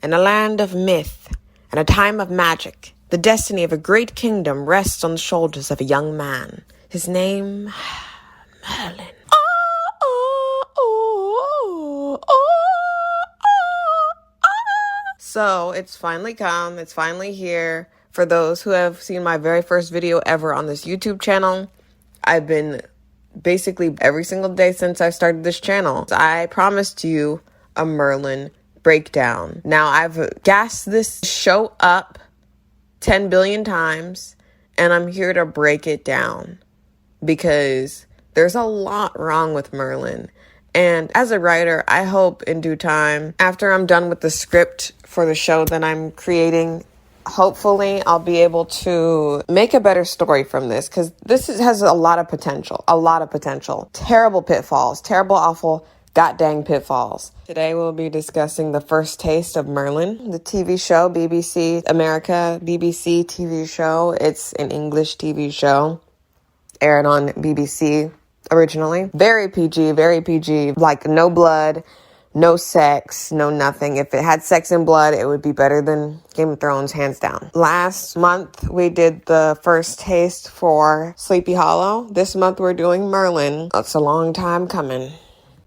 In a land of myth and a time of magic, the destiny of a great kingdom rests on the shoulders of a young man. His name, Merlin. So it's finally come. It's finally here. For those who have seen my very first video ever on this YouTube channel, I've been basically every single day since I started this channel. I promised you a Merlin breakdown. Now I've gassed this show up 10 billion times, and I'm here to break it down because there's a lot wrong with Merlin. And as a writer, I hope in due time, after I'm done with the script for the show that I'm creating, hopefully I'll be able to make a better story from this, because has a lot of potential, Terrible pitfalls, terrible, awful, god dang pitfalls. Today we'll be discussing the first taste of Merlin, the TV show, BBC America, BBC TV show. It's an English TV show, aired on BBC originally. Very PG, like no blood, no sex, no nothing. If it had sex and blood, it would be better than Game of Thrones, hands down. Last month, we did the first taste for Sleepy Hollow. This month, we're doing Merlin. It's a long time coming.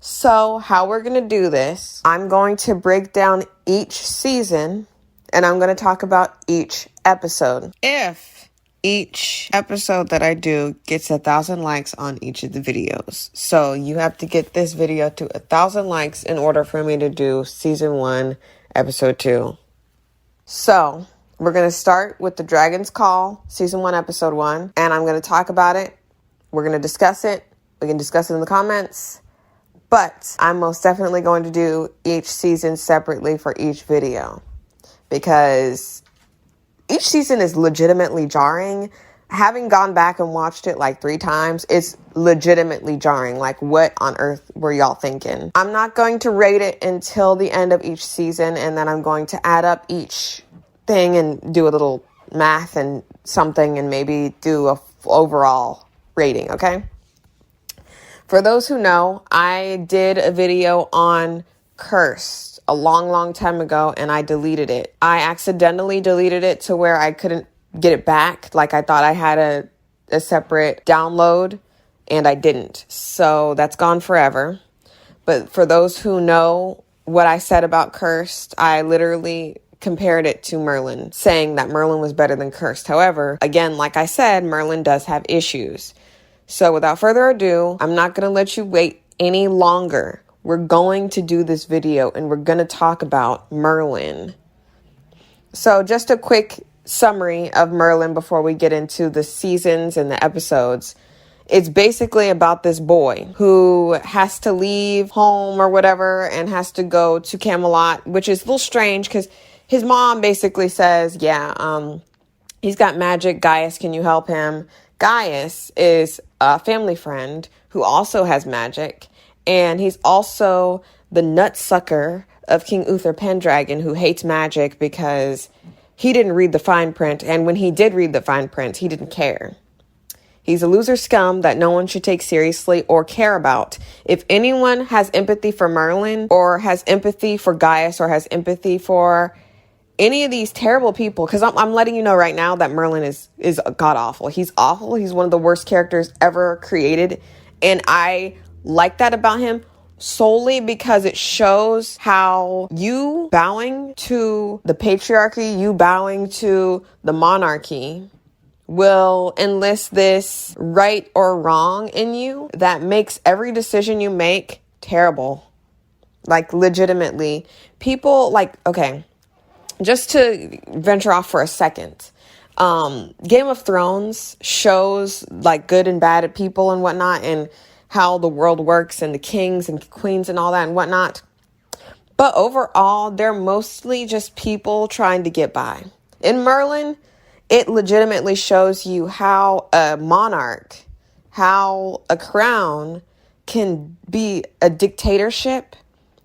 So, how we're going to do this, I'm going to break down each season, and I'm going to talk about each episode. If each episode that I do gets 1,000 likes on each of the videos. So you have to get this video to 1,000 likes in order for me to do season 1, episode 2. So we're going to start with the Dragon's Call, season 1, episode 1. And I'm going to talk about it. We're going to discuss it. We can discuss it in the comments. But I'm most definitely going to do each season separately for each video, because each season is legitimately jarring. Having gone back and watched it like 3 times, it's legitimately jarring. Like, what on earth were y'all thinking? I'm not going to rate it until the end of each season, and then I'm going to add up each thing and do a little math and something and maybe do a overall rating, okay? For those who know, I did a video on Cursed a long time ago, and I deleted it. I accidentally deleted it to where I couldn't get it back. Like, I thought I had a separate download, and I didn't. So that's gone forever. But for those who know what I said about Cursed, I literally compared it to Merlin, saying that Merlin was better than Cursed. However, again, like I said, Merlin does have issues. So without further ado, I'm not going to let you wait any longer. We're going to do this video, and we're going to talk about Merlin. So just a quick summary of Merlin before we get into the seasons and the episodes. It's basically about this boy who has to leave home or whatever and has to go to Camelot, which is a little strange because his mom basically says, he's got magic. Gaius, can you help him? Gaius is a family friend who also has magic. And he's also the nutsucker of King Uther Pendragon, who hates magic because he didn't read the fine print. And when he did read the fine print, he didn't care. He's a loser scum that no one should take seriously or care about. If anyone has empathy for Merlin or has empathy for Gaius or has empathy for any of these terrible people, because I'm letting you know right now that Merlin is god-awful. He's awful. He's one of the worst characters ever created. And I like that about him solely because it shows how you bowing to the patriarchy, you bowing to the monarchy will enlist this right or wrong in you that makes every decision you make terrible. Like, legitimately. People, like, okay, just to venture off for a second. Game of Thrones shows like good and bad people and whatnot, and how the world works and the kings and queens and all that and whatnot. But overall, they're mostly just people trying to get by. In Merlin, it legitimately shows you how a monarch, how a crown can be a dictatorship.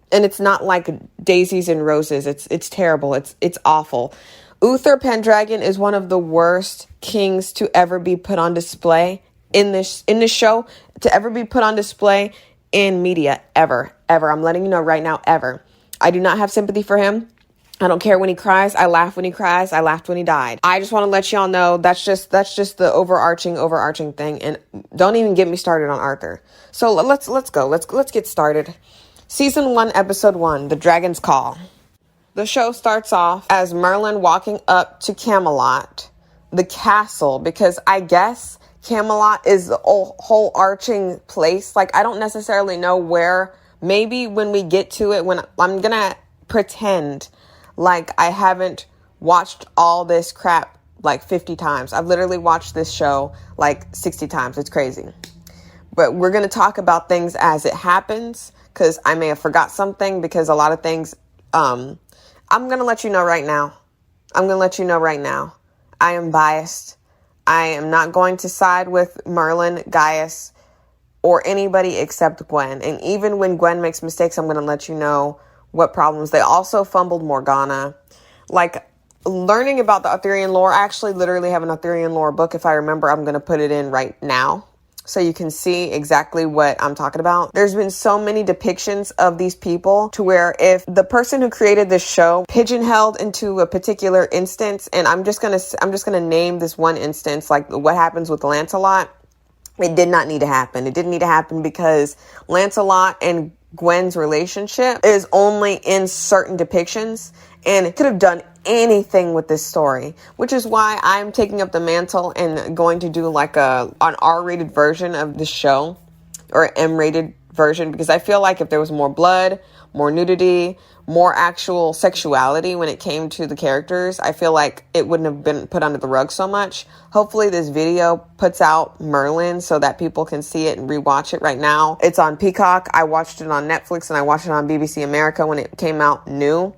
And it's not like daisies and roses. It's terrible. It's awful. Uther Pendragon is one of the worst kings to ever be put on display in this show, to ever be put on display in media, ever. I'm letting you know right now, ever. I do not have sympathy for him. I don't care when he cries. I laugh when he cries. I laughed when he died. I just want to let y'all know that's just the overarching thing. And don't even get me started on Arthur. So let's go. Let's get started. Season 1, episode 1, The Dragon's Call. The show starts off as Merlin walking up to Camelot, the castle, because I guess Camelot is the whole arching place. Like, I don't necessarily know where. Maybe when we get to it, when I'm gonna pretend like I haven't watched all this crap like 50 times. I've literally watched this show like 60 times. It's crazy. But we're going to talk about things as it happens, because I may have forgot something, because a lot of things, I'm going to let you know right now. I am biased. I am not going to side with Merlin, Gaius, or anybody except Gwen. And even when Gwen makes mistakes, I'm going to let you know what problems. They also fumbled Morgana. Like, learning about the Arthurian lore, I actually literally have an Arthurian lore book. If I remember, I'm going to put it in right now so you can see exactly what I'm talking about. There's been so many depictions of these people to where if the person who created this show pigeonholed into a particular instance, and I'm just going to name this one instance, like what happens with Lancelot. It did not need to happen. It didn't need to happen because Lancelot and Gwen's relationship is only in certain depictions, and it could have done anything with this story, which is why I'm taking up the mantle and going to do like an R-rated version of the show, or M-rated version, because I feel like if there was more blood, more nudity, more actual sexuality when it came to the characters, I feel like it wouldn't have been put under the rug so much. Hopefully this video puts out Merlin so that people can see it and rewatch it right now. It's on Peacock. I watched it on Netflix and I watched it on BBC America when it came out new,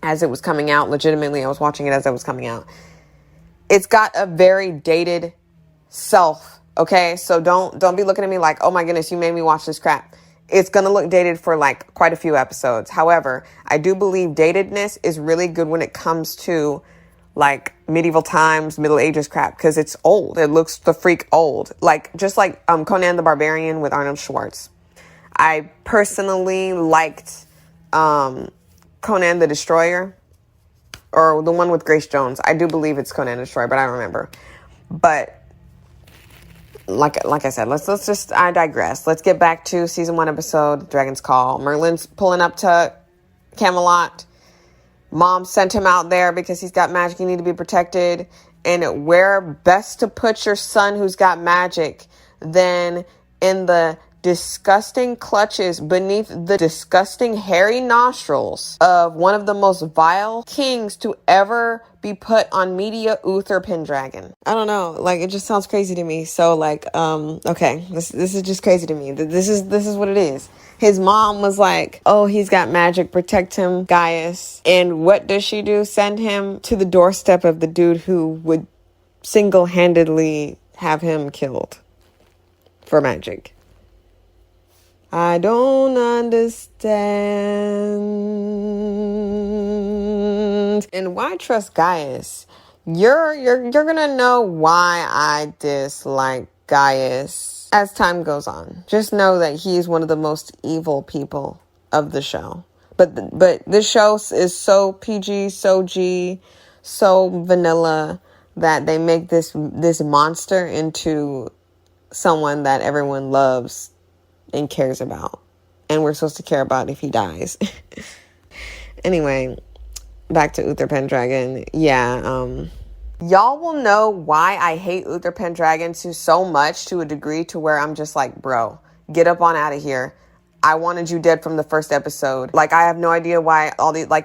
as it was coming out. Legitimately, I was watching it as it was coming out. It's got a very dated self, okay? So don't be looking at me like, oh my goodness, you made me watch this crap. It's going to look dated for like quite a few episodes. However, I do believe datedness is really good when it comes to like medieval times, Middle Ages crap, because it's old. It looks the freak old. Like, just like Conan the Barbarian with Arnold Schwartz. I personally liked Conan the Destroyer, or the one with Grace Jones. I do believe it's Conan the Destroyer, but I don't remember. But like I said, I digress. Let's get back to season 1 episode, Dragon's Call. Merlin's pulling up to Camelot. Mom sent him out there because he's got magic. He need to be protected. And where best to put your son who's got magic than in the disgusting clutches beneath the disgusting hairy nostrils of one of the most vile kings to ever be put on media, Uther Pendragon. I don't know, like, it just sounds crazy to me. So like, okay, this is just crazy to me. This is what it is. His mom was like, oh, he's got magic, protect him, Gaius. And what does she do? Send him to the doorstep of the dude who would single-handedly have him killed for magic. I don't understand. And why trust Gaius? You're gonna know why I dislike Gaius as time goes on. Just know that he's one of the most evil people of the show. But this show is so PG, so G, so vanilla that they make this monster into someone that everyone loves and cares about, and we're supposed to care about if he dies. Anyway, back to Uther Pendragon. Y'all will know why I hate Uther Pendragon so much, to a degree to where I'm just like, bro, get up on out of here. I wanted you dead from the first episode. Like, I have no idea why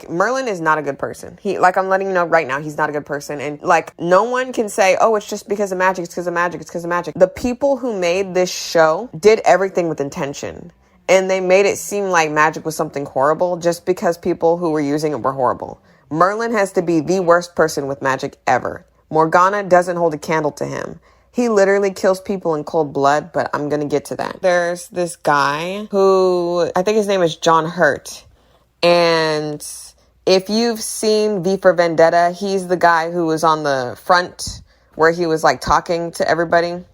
Merlin is not a good person. I'm letting you know right now, he's not a good person. And like, no one can say, oh, it's just because of magic. It's because of magic. It's because of magic. The people who made this show did everything with intention. And they made it seem like magic was something horrible just because people who were using it were horrible. Merlin has to be the worst person with magic ever. Morgana doesn't hold a candle to him. He literally kills people in cold blood, but I'm going to get to that. There's this guy who, I think his name is John Hurt. And if you've seen V for Vendetta, he's the guy who was on the front where he was like talking to everybody.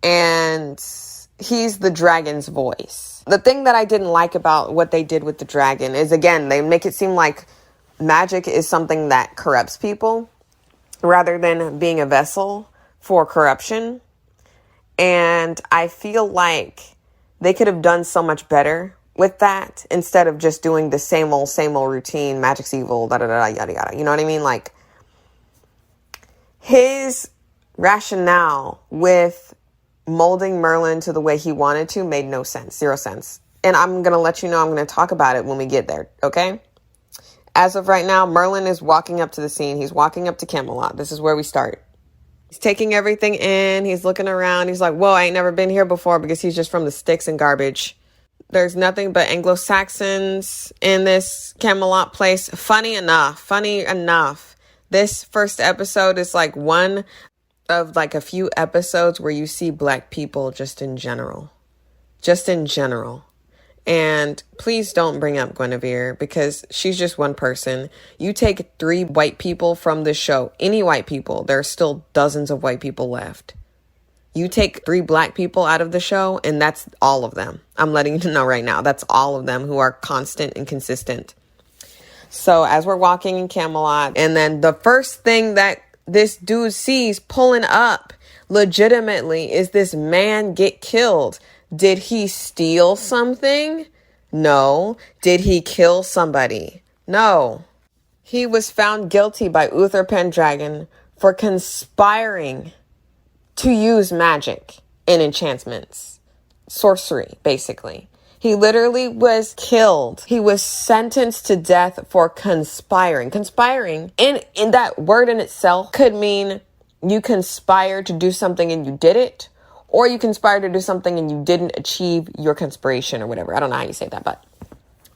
And he's the dragon's voice. The thing that I didn't like about what they did with the dragon is, again, they make it seem like magic is something that corrupts people rather than being a vessel for corruption. And I feel like they could have done so much better with that instead of just doing the same old routine, magic's evil, da da da, yada yada. You know what I mean? Like, his rationale with molding Merlin to the way he wanted to made no sense, 0 sense. And I'm going to let you know, I'm going to talk about it when we get there, okay? As of right now, Merlin is walking up to the scene. He's walking up to Camelot. This is where we start. He's taking everything in. He's looking around. He's like, whoa, I ain't never been here before, because he's just from the sticks and garbage. There's nothing but Anglo-Saxons in this Camelot place. Funny enough, this first episode is like one of like a few episodes where you see black people just in general. And please don't bring up Guinevere, because she's just one person. You take 3 white people from this show, any white people, there are still dozens of white people left. You take 3 black people out of the show, and that's all of them. I'm letting you know right now. That's all of them who are constant and consistent. So as we're walking in Camelot, and then the first thing that this dude sees pulling up legitimately is this man get killed. Did he steal something? No. Did he kill somebody? No. He was found guilty by Uther Pendragon for conspiring to use magic and enchantments. Sorcery, basically. He literally was killed. He was sentenced to death for conspiring. Conspiring, in that word in itself, could mean you conspired to do something and you did it, or you conspired to do something and you didn't achieve your conspiration or whatever. I don't know how you say that, but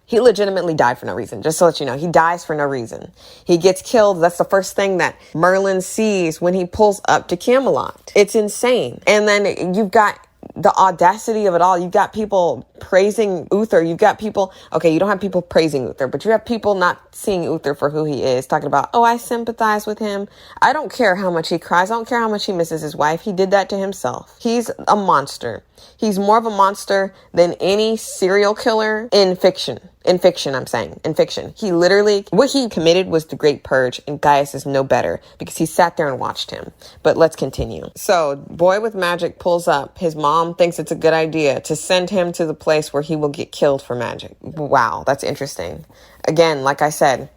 he legitimately died for no reason. Just to let you know, he dies for no reason. He gets killed. That's the first thing that Merlin sees when he pulls up to Camelot. It's insane. And then you've got the audacity of it all. You've got people praising Uther. You've got people, okay, you don't have people praising Uther, but you have people not seeing Uther for who he is, talking about, oh, I sympathize with him. I don't care how much he cries. I don't care how much he misses his wife. He did that to himself. He's a monster. He's more of a monster than any serial killer in fiction. In fiction. He literally, what he committed was the Great Purge, and Gaius is no better because he sat there and watched him. But let's continue. So, boy with magic pulls up. His mom thinks it's a good idea to send him to the place where he will get killed for magic. Wow, that's interesting. Again, like I said,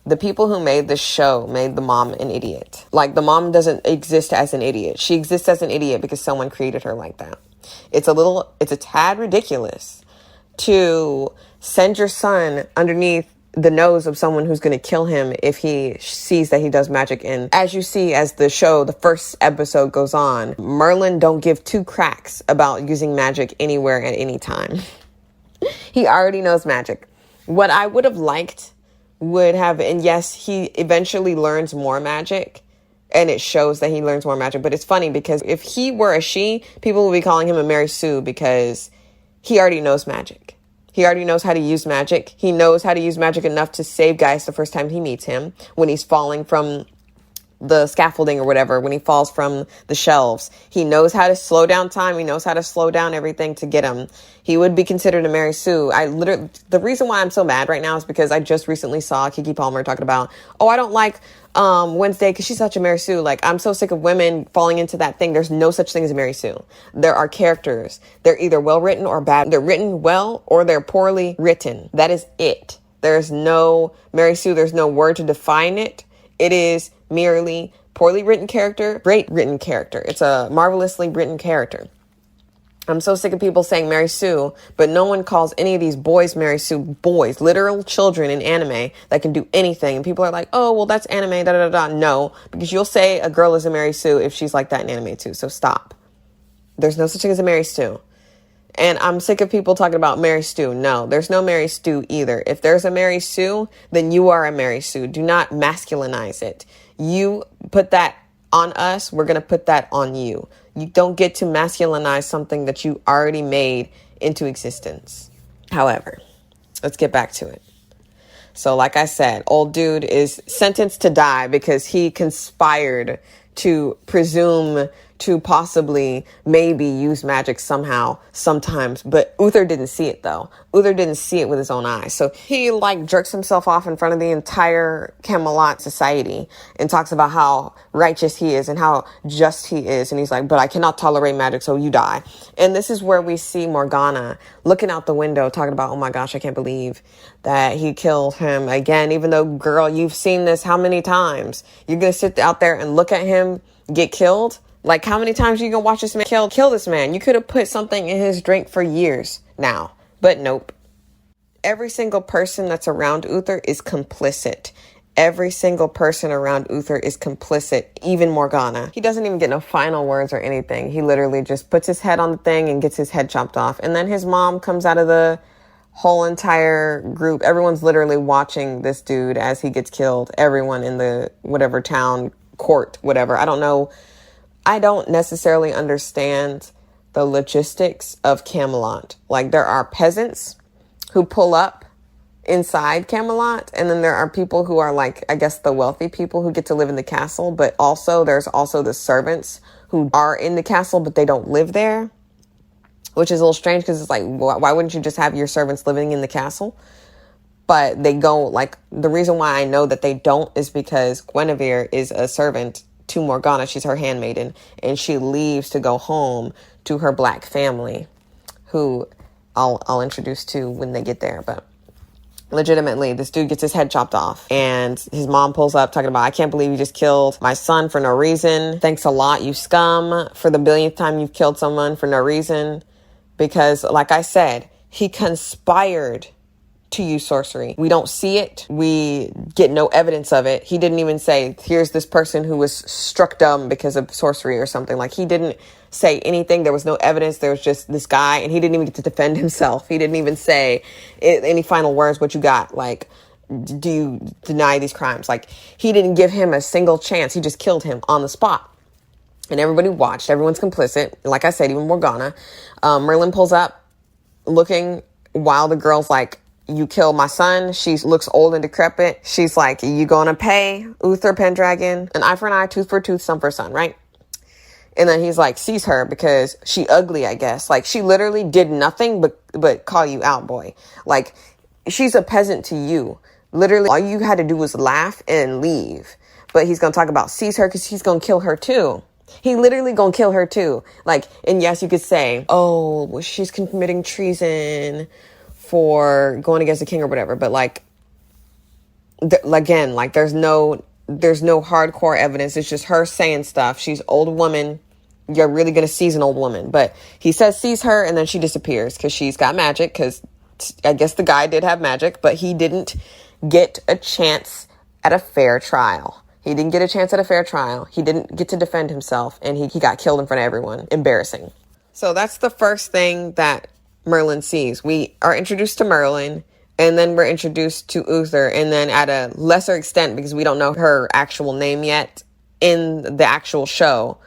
the people who made this show made the mom an idiot. Like, the mom doesn't exist as an idiot. She exists as an idiot because someone created her like that. It's a tad ridiculous to send your son underneath the nose of someone who's going to kill him if he sees that he does magic. And as you see, as the first episode goes on, Merlin don't give 2 cracks about using magic anywhere at any time. He already knows magic. What I would have liked would have, and yes, he eventually learns more magic, and it shows that he learns more magic. But it's funny because if he were a she, people would be calling him a Mary Sue because he already knows magic. He already knows how to use magic. He knows how to use magic enough to save Gaius the first time he meets him, when he's falling from the scaffolding or whatever, when he falls from the shelves. He knows how to slow down time. He knows how to slow down everything to get him. He would be considered a Mary Sue. The reason why I'm so mad right now is because I just recently saw Keke Palmer talking about, oh, I don't like Wednesday because she's such a Mary Sue. Like, I'm so sick of women falling into that thing. There's no such thing as a Mary Sue. There are characters. They're either well written or bad. They're written well or they're poorly written. That is it. There's no Mary Sue. There's no word to define it. It is merely poorly written character, great written character. It's a marvelously written character. I'm so sick of people saying Mary Sue, but no one calls any of these boys Mary Sue. Boys, literal children in anime that can do anything. And people are like, oh, well, that's anime, da da da da. No, because you'll say a girl is a Mary Sue if she's like that in anime too. So stop. There's no such thing as a Mary Sue. And I'm sick of people talking about Mary Stu. No, there's no Mary Stu either. If there's a Mary Sue, then you are a Mary Sue. Do not masculinize it. You put that on us, we're going to put that on you. You don't get to masculinize something that you already made into existence. However, let's get back to it. So like I said, old dude is sentenced to die because he conspired to presume to possibly maybe use magic somehow, sometimes. But Uther didn't see it though. Uther didn't see it with his own eyes. So he like jerks himself off in front of the entire Camelot society and talks about how righteous he is and how just he is. And he's like, but I cannot tolerate magic, so you die. And this is where we see Morgana looking out the window talking about, oh my gosh, I can't believe that he killed him again. Even though, girl, you've seen this how many times? You're going to sit out there and look at him get killed? Like, how many times are you gonna watch this man kill this man? You could have put something in his drink for years now, but nope. Every single person that's around Uther is complicit. Every single person around Uther is complicit, even Morgana. He doesn't even get no final words or anything. He literally just puts his head on the thing and gets his head chopped off. And then his mom comes out of the whole entire group. Everyone's literally watching this dude as he gets killed. Everyone in the whatever town, court, whatever. I don't know. I don't necessarily understand the logistics of Camelot. Like, there are peasants who pull up inside Camelot, and then there are people who are like, I guess, the wealthy people who get to live in the castle, but also there's also the servants who are in the castle, but they don't live there, which is a little strange because it's like, why wouldn't you just have your servants living in the castle? But they go, like, the reason why I know that they don't is because Guinevere is a servant to Morgana. She's her handmaiden, and she leaves to go home to her black family, who I'll introduce to when they get there. But legitimately, this dude gets his head chopped off, and his mom pulls up talking about, I can't believe you just killed my son for no reason. Thanks a lot, you scum, for the billionth time you've killed someone for no reason. Because, like I said, he conspired to use sorcery. We don't see it. We get no evidence of it. He didn't even say, here's this person who was struck dumb because of sorcery or something. Like, he didn't say anything. There was no evidence. There was just this guy, and he didn't even get to defend himself. He didn't even say any final words. What you got? Like, do you deny these crimes? Like, he didn't give him a single chance. He just killed him on the spot. And everybody watched. Everyone's complicit. Like I said, even Morgana. Merlin pulls up looking while the girl's like, you killed my son. She looks old and decrepit. She's like, you gonna pay, Uther Pendragon? An eye for an eye, tooth for a tooth, son for a son, right? And then he's like, seize her because she ugly, I guess. Like, she literally did nothing but call you out, boy. Like, she's a peasant to you. Literally, all you had to do was laugh and leave. But he's gonna talk about seize her because he's gonna kill her too. He literally gonna kill her too. Like, and yes, you could say, oh, well, she's committing treason for going against the king or whatever. But like, again, like, there's no hardcore evidence. It's just her saying stuff. She's old woman. You're really going to seize an old woman. But he says seize her, and then she disappears because she's got magic, because I guess the guy did have magic, but he didn't get a chance at a fair trial. He didn't get a chance at a fair trial. He didn't get to defend himself, and he got killed in front of everyone. Embarrassing. So that's the first thing that Merlin sees. We are introduced to Merlin, and then we're introduced to Uther, and then at a lesser extent, because we don't know her actual name yet in the actual show.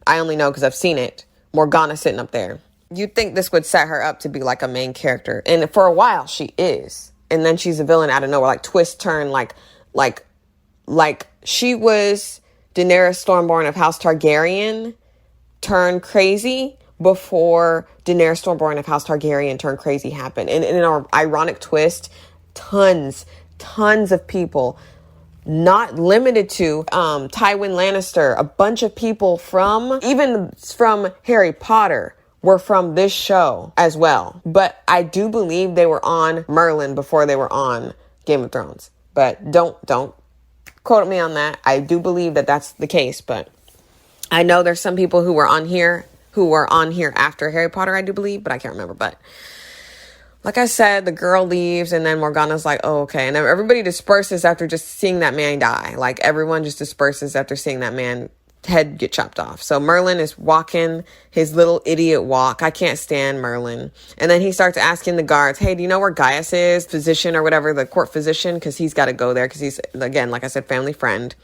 I only know because I've seen it. Morgana sitting up there. You'd think this would set her up to be like a main character, and for a while she is, and then she's a villain out of nowhere. Like, twist, turn, like she was Daenerys Stormborn of House Targaryen turned crazy before Daenerys Stormborn of House Targaryen turned crazy happened. And in an ironic twist, tons of people, not limited to Tywin Lannister, a bunch of people from Harry Potter were from this show as well. But I do believe they were on Merlin before they were on Game of Thrones. But don't quote me on that. I do believe that that's the case, but I know there's some people who were on here after Harry Potter, I do believe, but I can't remember. But like I said, the girl leaves, and then Morgana's like, oh, okay. And then everybody disperses after just seeing that man die. Like, everyone just disperses after seeing that man head get chopped off. So Merlin is walking his little idiot walk. I can't stand Merlin. And then he starts asking the guards, hey, do you know where Gaius is? Physician or whatever, the court physician, because he's got to go there because he's, again, like I said, family friend.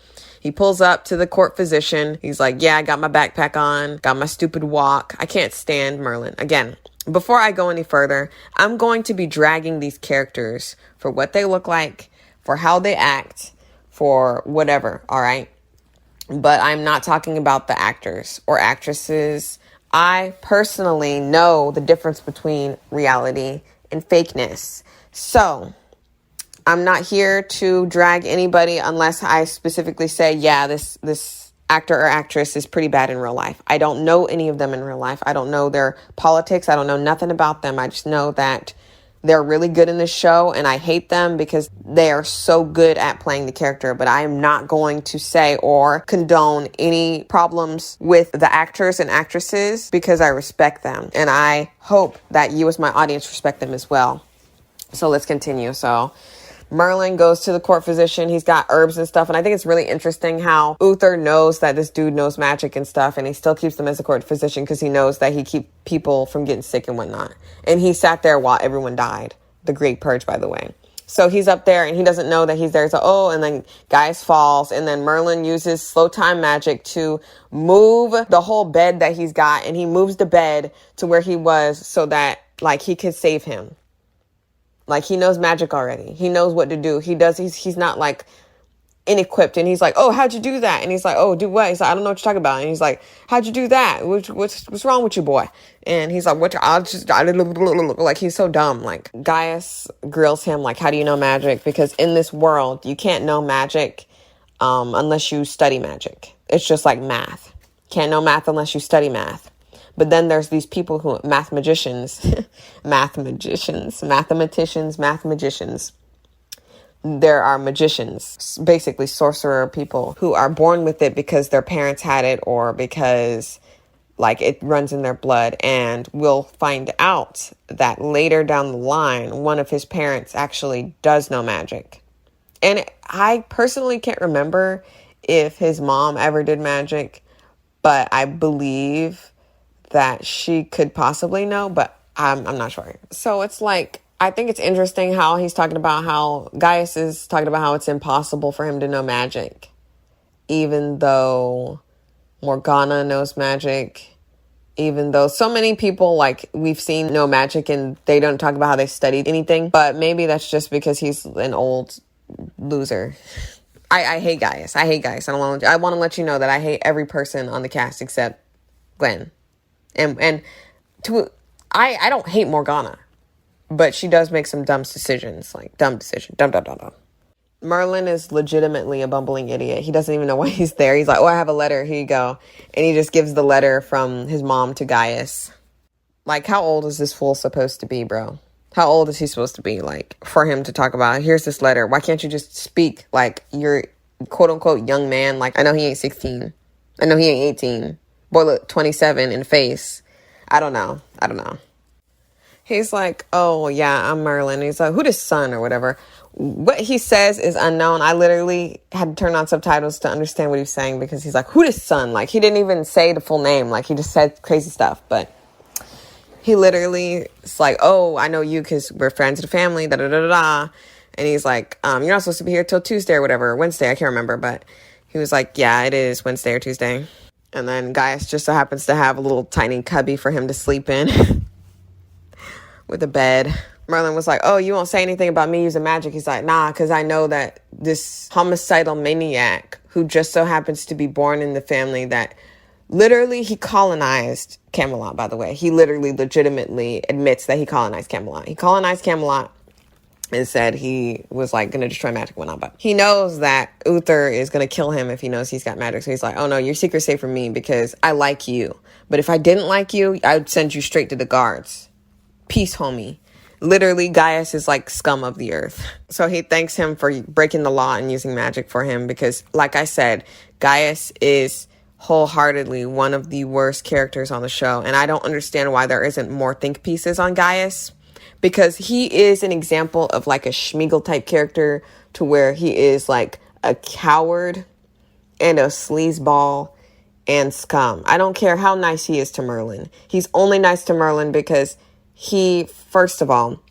He pulls up to the court physician. He's like, yeah, I got my backpack on, got my stupid walk. I can't stand Merlin. Again, before I go any further, I'm going to be dragging these characters for what they look like, for how they act, for whatever, all right? But I'm not talking about the actors or actresses. I personally know the difference between reality and fakeness. So I'm not here to drag anybody unless I specifically say, yeah, this actor or actress is pretty bad in real life. I don't know any of them in real life. I don't know their politics. I don't know nothing about them. I just know that they're really good in this show, and I hate them because they are so good at playing the character. But I am not going to say or condone any problems with the actors and actresses because I respect them. And I hope that you as my audience respect them as well. So let's continue. So Merlin goes to the court physician. He's got herbs and stuff. And I think it's really interesting how Uther knows that this dude knows magic and stuff. And he still keeps them as a court physician because he knows that he keeps people from getting sick and whatnot. And he sat there while everyone died. The Great Purge, by the way. So he's up there and he doesn't know that he's there. So, and then Gaius falls. And then Merlin uses slow time magic to move the whole bed that he's got. And he moves the bed to where he was so that like he could save him. Like, he knows magic already. He knows what to do. He's not, like, inequipped. And he's like, oh, how'd you do that? And he's like, oh, do what? He's like, I don't know what you're talking about. And he's like, how'd you do that? What's wrong with you, boy? And he's like, like, he's so dumb. Like, Gaius grills him, like, how do you know magic? Because in this world, you can't know magic unless you study magic. It's just like math. Can't know math unless you study math. But then there's these people who, mathematicians. There are magicians, basically sorcerer people who are born with it because their parents had it or because like it runs in their blood. And we'll find out that later down the line, one of his parents actually does know magic. And I personally can't remember if his mom ever did magic, but I believe that she could possibly know, but I'm not sure. So it's like, I think it's interesting how he's talking about how Gaius is talking about how it's impossible for him to know magic, even though Morgana knows magic, even though so many people like we've seen know magic and they don't talk about how they studied anything, but maybe that's just because he's an old loser. I hate Gaius. I want to let you know that I hate every person on the cast except Glenn. I don't hate Morgana, but she does make some dumb decisions, like dumb. Merlin is legitimately a bumbling idiot. He doesn't even know why he's there. He's like, oh, I have a letter. Here you go. And he just gives the letter from his mom to Gaius. Like, how old is this fool supposed to be, bro? How old is he supposed to be, like, for him to talk about, here's this letter. Why can't you just speak like you're quote-unquote young man? Like, I know he ain't 16. I know he ain't 18. Boy, look, 27 in face. I don't know. He's like, oh, yeah, I'm Merlin. He's like, who this son or whatever. What he says is unknown. I literally had to turn on subtitles to understand what he's saying because he's like, who this son? Like, he didn't even say the full name. Like, he just said crazy stuff. But he literally is like, oh, I know you because we're friends of the family, da-da-da-da-da. And he's like, you're not supposed to be here till Tuesday or whatever. Wednesday, I can't remember. But he was like, yeah, it is Wednesday or Tuesday. And then Gaius just so happens to have a little tiny cubby for him to sleep in with a bed. Merlin was like, oh, you won't say anything about me using magic? He's like, nah, because I know that this homicidal maniac who just so happens to be born in the family that literally he colonized Camelot, by the way. He literally legitimately admits that he colonized Camelot. He colonized Camelot and said he was like going to destroy magic and whatnot. But he knows that Uther is going to kill him if he knows he's got magic. So he's like, oh no, your secret's safe from me because I like you. But if I didn't like you, I'd send you straight to the guards. Peace, homie. Literally, Gaius is like scum of the earth. So he thanks him for breaking the law and using magic for him because, like I said, Gaius is wholeheartedly one of the worst characters on the show. And I don't understand why there isn't more think pieces on Gaius. Because he is an example of like a Schmeagol type character to where he is like a coward and a sleazeball and scum. I don't care how nice he is to Merlin. He's only nice to Merlin because he, first of all,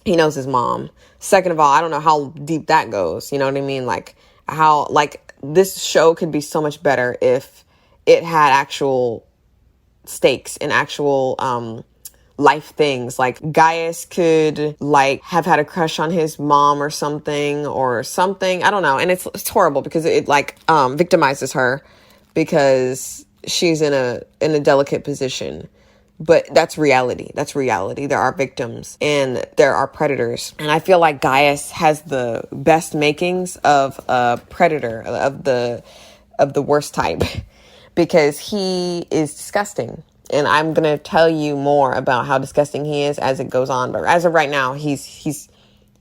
he knows his mom. Second of all, I don't know how deep that goes. You know what I mean? Like how, like this show could be so much better if it had actual stakes and actual, life things. Like Gaius could like have had a crush on his mom or something. I don't know. And it's horrible because it like victimizes her. because she's in a delicate position. But that's reality. That's reality. There are victims and there are predators. And I feel like Gaius has the best makings of a predator, of the worst type, because he is disgusting. And I'm going to tell you more about how disgusting he is as it goes on. But as of right now, he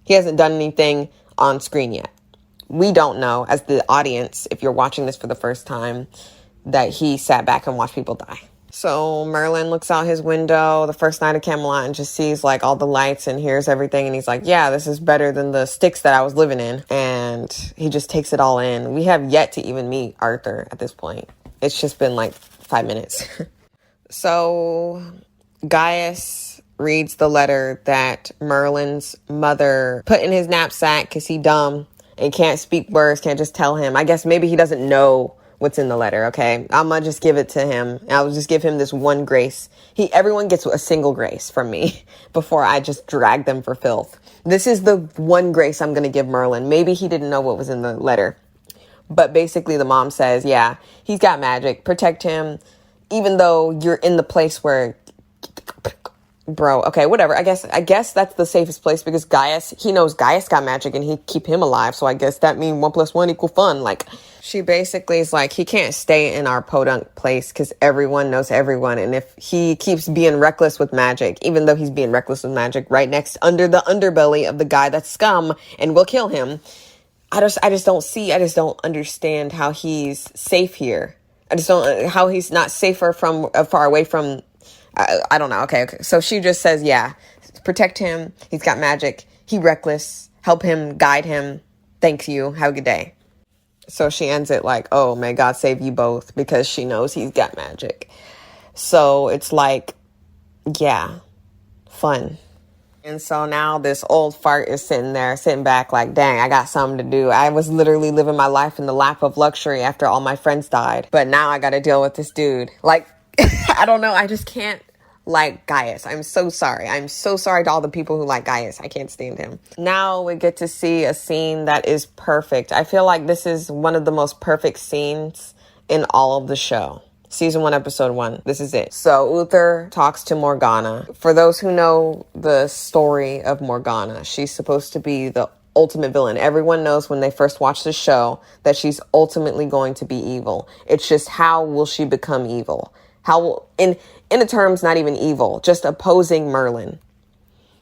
hasn't done anything on screen yet. We don't know, as the audience, if you're watching this for the first time, that he sat back and watched people die. So Merlin looks out his window the first night of Camelot and just sees like all the lights and hears everything. And he's like, yeah, this is better than the sticks that I was living in. And he just takes it all in. We have yet to even meet Arthur at this point. It's just been like 5 minutes. So Gaius reads the letter that Merlin's mother put in his knapsack because he's dumb and can't speak words, can't just tell him. I guess maybe he doesn't know what's in the letter, okay? I'm gonna just give it to him. I'll just give him this one grace. Everyone gets a single grace from me before I just drag them for filth. This is the one grace I'm gonna give Merlin. Maybe he didn't know what was in the letter. But basically the mom says, yeah, he's got magic. Protect him, even though you're in the place where... Bro, okay, whatever. I guess that's the safest place because he knows Gaius got magic and he'd keep him alive. So I guess that means 1 + 1 = fun. Like, she basically is like, he can't stay in our podunk place because everyone knows everyone. And if he keeps being reckless with magic, even though he's being reckless with magic right next under the underbelly of the guy that's scum and will kill him, I just don't understand how he's safe here. I just don't, how he's not safer from far away from... I don't know. Okay. So she just says, yeah, protect him. He's got magic. He reckless. Help him. Guide him. Thank you. Have a good day. So she ends it like, oh, may God save you both, because she knows he's got magic. So it's like, yeah, fun. And so now this old fart is sitting back like, dang, I got something to do. I was literally living my life in the lap of luxury after all my friends died. But now I got to deal with this dude. Like, I don't know. I just can't like Gaius. I'm so sorry. I'm so sorry to all the people who like Gaius. I can't stand him. Now we get to see a scene that is perfect. I feel like this is one of the most perfect scenes in all of the show. Season 1, episode 1. This is it. So Uther talks to Morgana. For those who know the story of Morgana, she's supposed to be the ultimate villain. Everyone knows when they first watch the show that she's ultimately going to be evil. It's just, how will she become evil? How will, in the terms, not even evil, just opposing Merlin.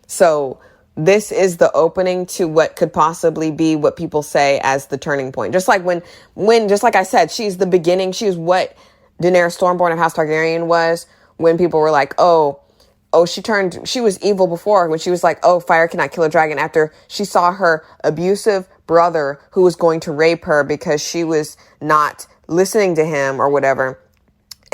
So this is the opening to what could possibly be what people say as the turning point. Just like when just like I said, she's the beginning. She was what Daenerys Stormborn of House Targaryen was, when people were like, oh, she was evil before, when she was like, oh, fire cannot kill a dragon, after she saw her abusive brother who was going to rape her because she was not listening to him or whatever,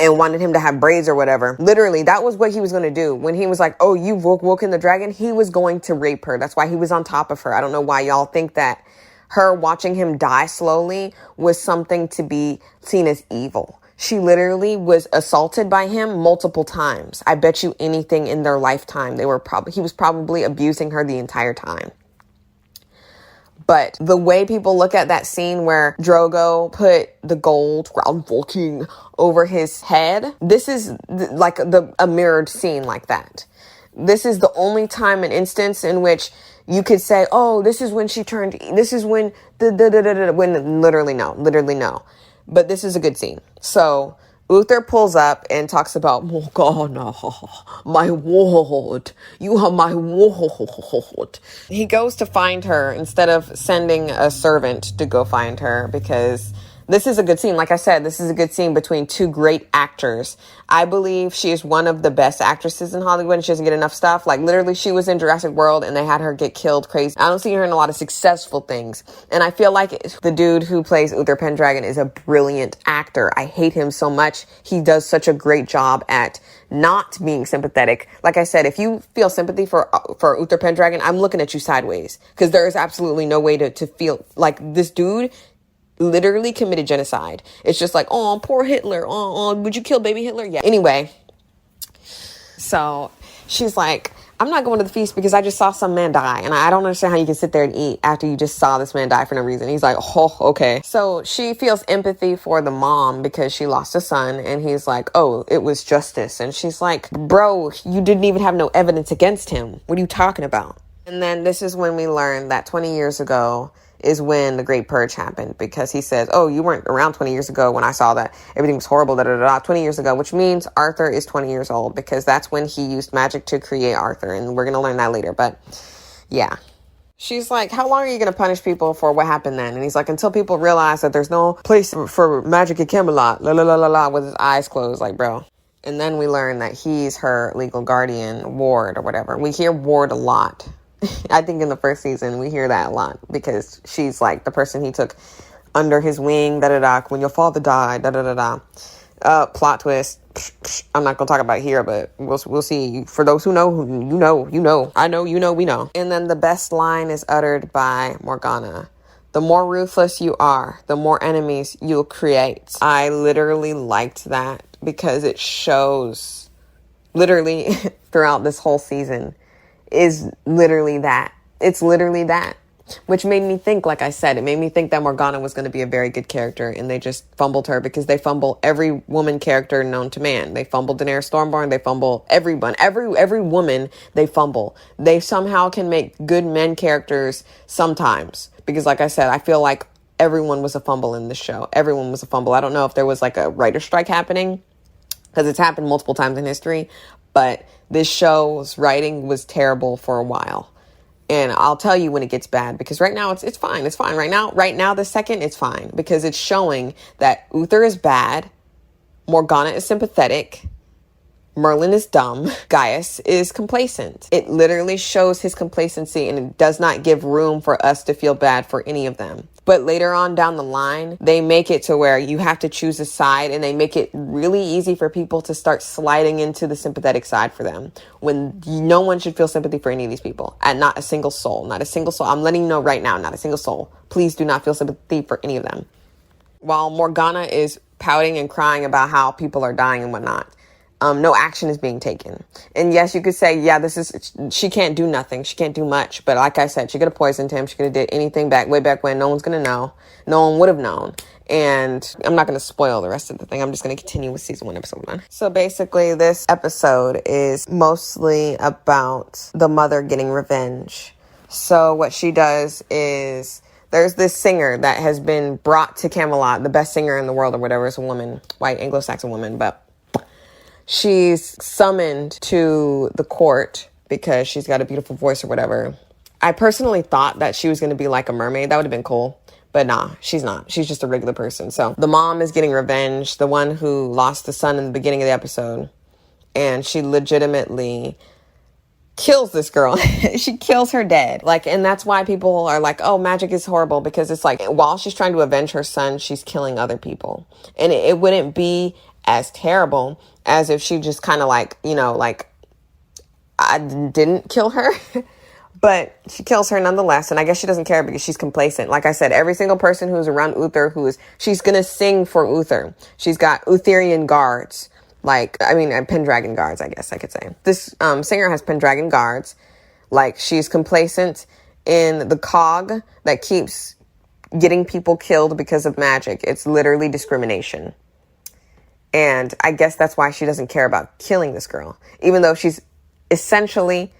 and wanted him to have braids or whatever. Literally, that was what he was going to do. When he was like, oh, you've woken the dragon, he was going to rape her. That's why he was on top of her. I don't know why y'all think that her watching him die slowly was something to be seen as evil. She literally was assaulted by him multiple times. I bet you anything in their lifetime, he was probably abusing her the entire time. But the way people look at that scene where Drogo put the gold crown king over his head, this is like a mirrored scene like that. This is the only time and instance in which you could say, oh, this is when she turned, this is when when literally no. But this is a good scene. So Uther pulls up and talks about, Morgana, my ward. You are my ward. He goes to find her instead of sending a servant to go find her, because this is a good scene. Like I said, this is a good scene between two great actors. I believe she is one of the best actresses in Hollywood, and she doesn't get enough stuff. Like, literally, she was in Jurassic World and they had her get killed crazy. I don't see her in a lot of successful things. And I feel like the dude who plays Uther Pendragon is a brilliant actor. I hate him so much. He does such a great job at not being sympathetic. Like I said, if you feel sympathy for Uther Pendragon, I'm looking at you sideways, because there is absolutely no way to feel like this dude literally committed genocide. It's just like, oh, poor Hitler. Oh, would you kill baby Hitler? Yeah. Anyway, so she's like, I'm not going to the feast because I just saw some man die. And I don't understand how you can sit there and eat after you just saw this man die for no reason. He's like, oh, okay. So she feels empathy for the mom because she lost a son. And he's like, oh, it was justice. And she's like, bro, you didn't even have no evidence against him. What are you talking about? And then this is when we learn that 20 years ago is when the Great Purge happened, because he says, oh, you weren't around 20 years ago when I saw that everything was horrible, 20 years ago, which means Arthur is 20 years old, because that's when he used magic to create Arthur. And we're going to learn that later. But yeah. She's like, how long are you going to punish people for what happened then? And he's like, until people realize that there's no place for magic at Camelot, la la la la la, with his eyes closed, like, bro. And then we learn that he's her legal guardian, ward or whatever. We hear ward a lot. I think in the first season, we hear that a lot because she's like the person he took under his wing, da-da-da, when your father died, da-da-da-da. Plot twist. I'm not going to talk about it here, but we'll see. For those who know, you know. I know, you know, we know. And then the best line is uttered by Morgana. The more ruthless you are, the more enemies you'll create. I literally liked that because it shows literally throughout this whole season is literally that. It's literally that. Which made me think, like I said, it made me think that Morgana was going to be a very good character, and they just fumbled her because they fumble every woman character known to man. They fumble Daenerys Stormborn. They fumble everyone. Every woman they fumble. They somehow can make good men characters sometimes because, like I said, I feel like everyone was a fumble in this show. Everyone was a fumble. I don't know if there was like a writer's strike happening because it's happened multiple times in history, but this show's writing was terrible for a while. And I'll tell you when it gets bad, because right now it's fine. It's fine. Right now, this second, it's fine because it's showing that Uther is bad. Morgana is sympathetic. Merlin is dumb. Gaius is complacent. It literally shows his complacency, and it does not give room for us to feel bad for any of them. But later on down the line, they make it to where you have to choose a side, and they make it really easy for people to start sliding into the sympathetic side for them when no one should feel sympathy for any of these people. And not a single soul. Not a single soul. I'm letting you know right now, not a single soul. Please do not feel sympathy for any of them. While Morgana is pouting and crying about how people are dying and whatnot, no action is being taken. And yes, you could say, yeah, she can't do nothing. She can't do much. But like I said, she could have poisoned him. She could have did anything way back when. No one's going to know. No one would have known. And I'm not going to spoil the rest of the thing. I'm just going to continue with season 1, episode 1. So basically, this episode is mostly about the mother getting revenge. So what she does is there's this singer that has been brought to Camelot, the best singer in the world or whatever. It's a woman, white Anglo-Saxon woman, but she's summoned to the court because she's got a beautiful voice or whatever. I personally thought that she was going to be like a mermaid. That would have been cool. But nah, she's not. She's just a regular person. So the mom is getting revenge, the one who lost the son in the beginning of the episode. And she legitimately kills this girl. She kills her dead. And that's why people are like, oh, magic is horrible, because it's like while she's trying to avenge her son, she's killing other people. And it wouldn't be as terrible as if she just kind of I didn't kill her, but she kills her nonetheless. And I guess she doesn't care because she's complacent. Like I said, every single person who's around Uther, she's going to sing for Uther. She's got Utherian guards, Pendragon guards, I guess I could say. This singer has Pendragon guards. She's complacent in the cog that keeps getting people killed because of magic. It's literally discrimination. And I guess that's why she doesn't care about killing this girl, even though she's essentially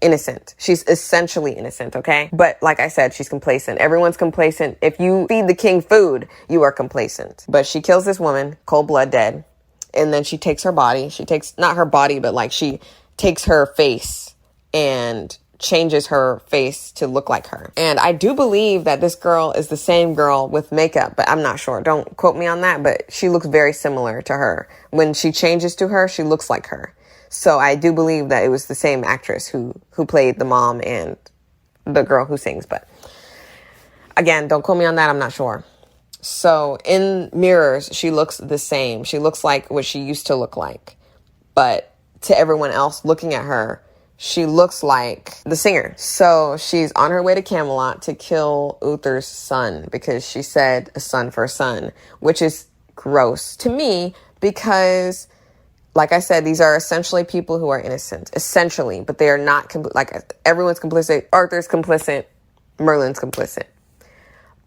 innocent. She's essentially innocent, okay? But like I said, she's complacent. Everyone's complacent. If you feed the king food, you are complacent. But she kills this woman, cold blood dead. And then she takes her body. She takes, not her body, but she takes her face and changes her face to look like her. And I do believe that this girl is the same girl with makeup, but I'm not sure. Don't quote me on that, but she looks very similar to her. When she changes to her, she looks like her. So I do believe that it was the same actress who played the mom and the girl who sings. But again, don't quote me on that. I'm not sure. So in mirrors, she looks the same. She looks like what she used to look like. But to everyone else looking at her, she looks like the singer. So she's on her way to Camelot to kill Uther's son because she said a son for a son, which is gross to me because, like I said, these are essentially people who are innocent, essentially, but they are not, like, everyone's complicit. Arthur's complicit. Merlin's complicit.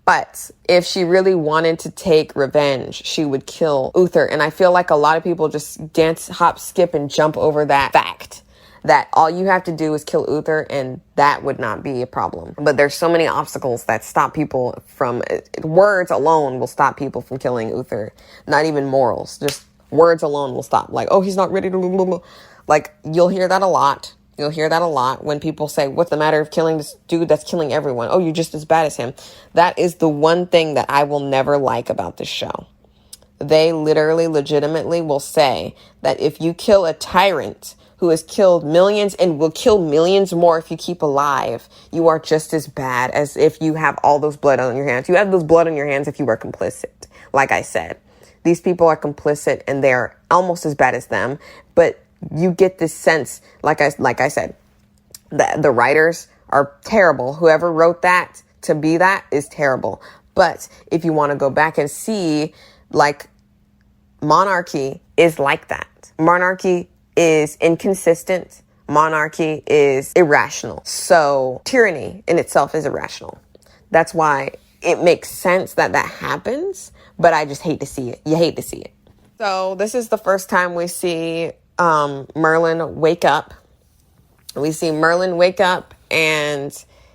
But if she really wanted to take revenge, she would kill Uther. And I feel like a lot of people just dance, hop, skip, and jump over that fact that all you have to do is kill Uther, and that would not be a problem. But there's so many obstacles that stop people from, words alone will stop people from killing Uther. Not even morals, just words alone will stop. Like, oh, he's not ready to, like, you'll hear that a lot. You'll hear that a lot when people say, what's the matter of killing this dude that's killing everyone? Oh, you're just as bad as him. That is the one thing that I will never like about this show. They literally, legitimately will say that if you kill a tyrant who has killed millions and will kill millions more if you keep alive, you are just as bad as if you have all those blood on your hands. You have those blood on your hands if you were complicit. Like I said, these people are complicit and they're almost as bad as them. But you get this sense, like I said, that the writers are terrible. Whoever wrote that to be that is terrible. But if you want to go back and see, like, monarchy is like that. Monarchy is inconsistent. Monarchy is irrational. So tyranny in itself is irrational. That's why it makes sense that that happens, but I just hate to see it. You hate to see it. So this is the first time we see Merlin wake up. We see Merlin wake up and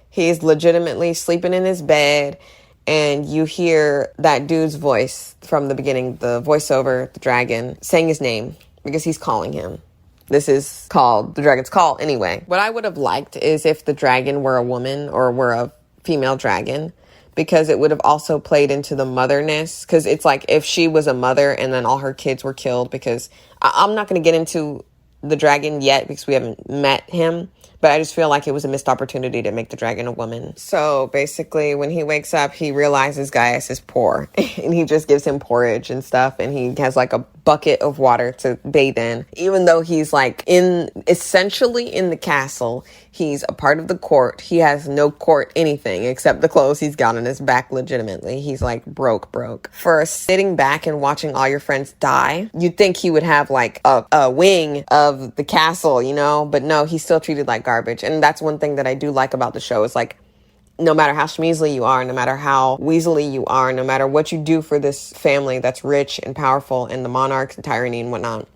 he's legitimately sleeping in his bed, and you hear that dude's voice from the beginning, the voiceover, the dragon, saying his name because he's calling him. This is called The Dragon's Call anyway. What I would have liked is if the dragon were a woman or were a female dragon, because it would have also played into the motherness. Because it's like if she was a mother and then all her kids were killed, because I'm not going to get into the dragon yet because we haven't met him. But I just feel like it was a missed opportunity to make the dragon a woman. So basically, when he wakes up, he realizes Gaius is poor. And he just gives him porridge and stuff. And he has like a bucket of water to bathe in. Even though he's like essentially in the castle, he's a part of the court. He has no court anything except the clothes he's got on his back legitimately. He's like broke. For sitting back and watching all your friends die, you'd think he would have like a wing of the castle, you know? But no, he's still treated like garbage. And that's one thing that I do like about the show is like, no matter how schmeasly you are, no matter how weaselly you are, no matter what you do for this family that's rich and powerful and the monarchs and tyranny and whatnot,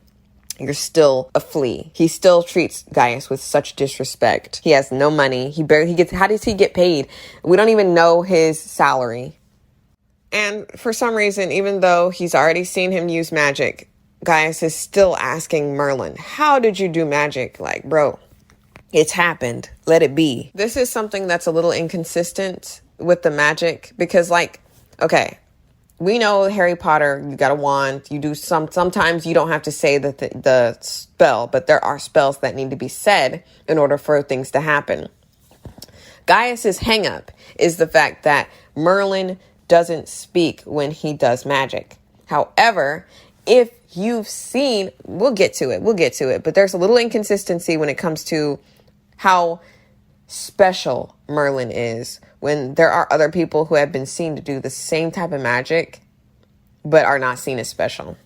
you're still a flea. He still treats Gaius with such disrespect. He has no money. How does he get paid? We don't even know his salary. And for some reason, even though he's already seen him use magic, Gaius is still asking Merlin, how did you do magic? Like, bro, it's happened. Let it be. This is something that's a little inconsistent with the magic because, like, okay, we know Harry Potter, you got a wand, you do sometimes you don't have to say the spell, but there are spells that need to be said in order for things to happen. Gaius's hang-up is the fact that Merlin doesn't speak when he does magic. However, if you've seen, we'll get to it, but there's a little inconsistency when it comes to how special Merlin is when there are other people who have been seen to do the same type of magic but are not seen as special.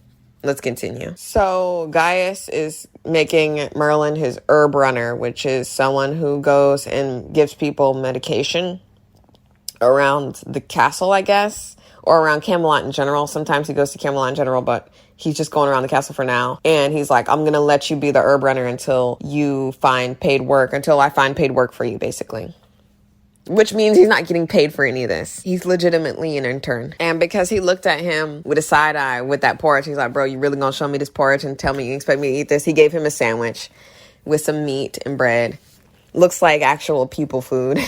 Let's continue. So Gaius is making Merlin his herb runner, which is someone who goes and gives people medication around the castle, I guess, or around Camelot in general. Sometimes he goes to Camelot in general, but he's just going around the castle for now. And he's like, I'm going to let you be the herb runner until I find paid work for you, basically. Which means he's not getting paid for any of this. He's legitimately an intern. And because he looked at him with a side eye with that porridge, he's like, bro, you really going to show me this porridge and tell me you expect me to eat this? He gave him a sandwich with some meat and bread. Looks like actual people food.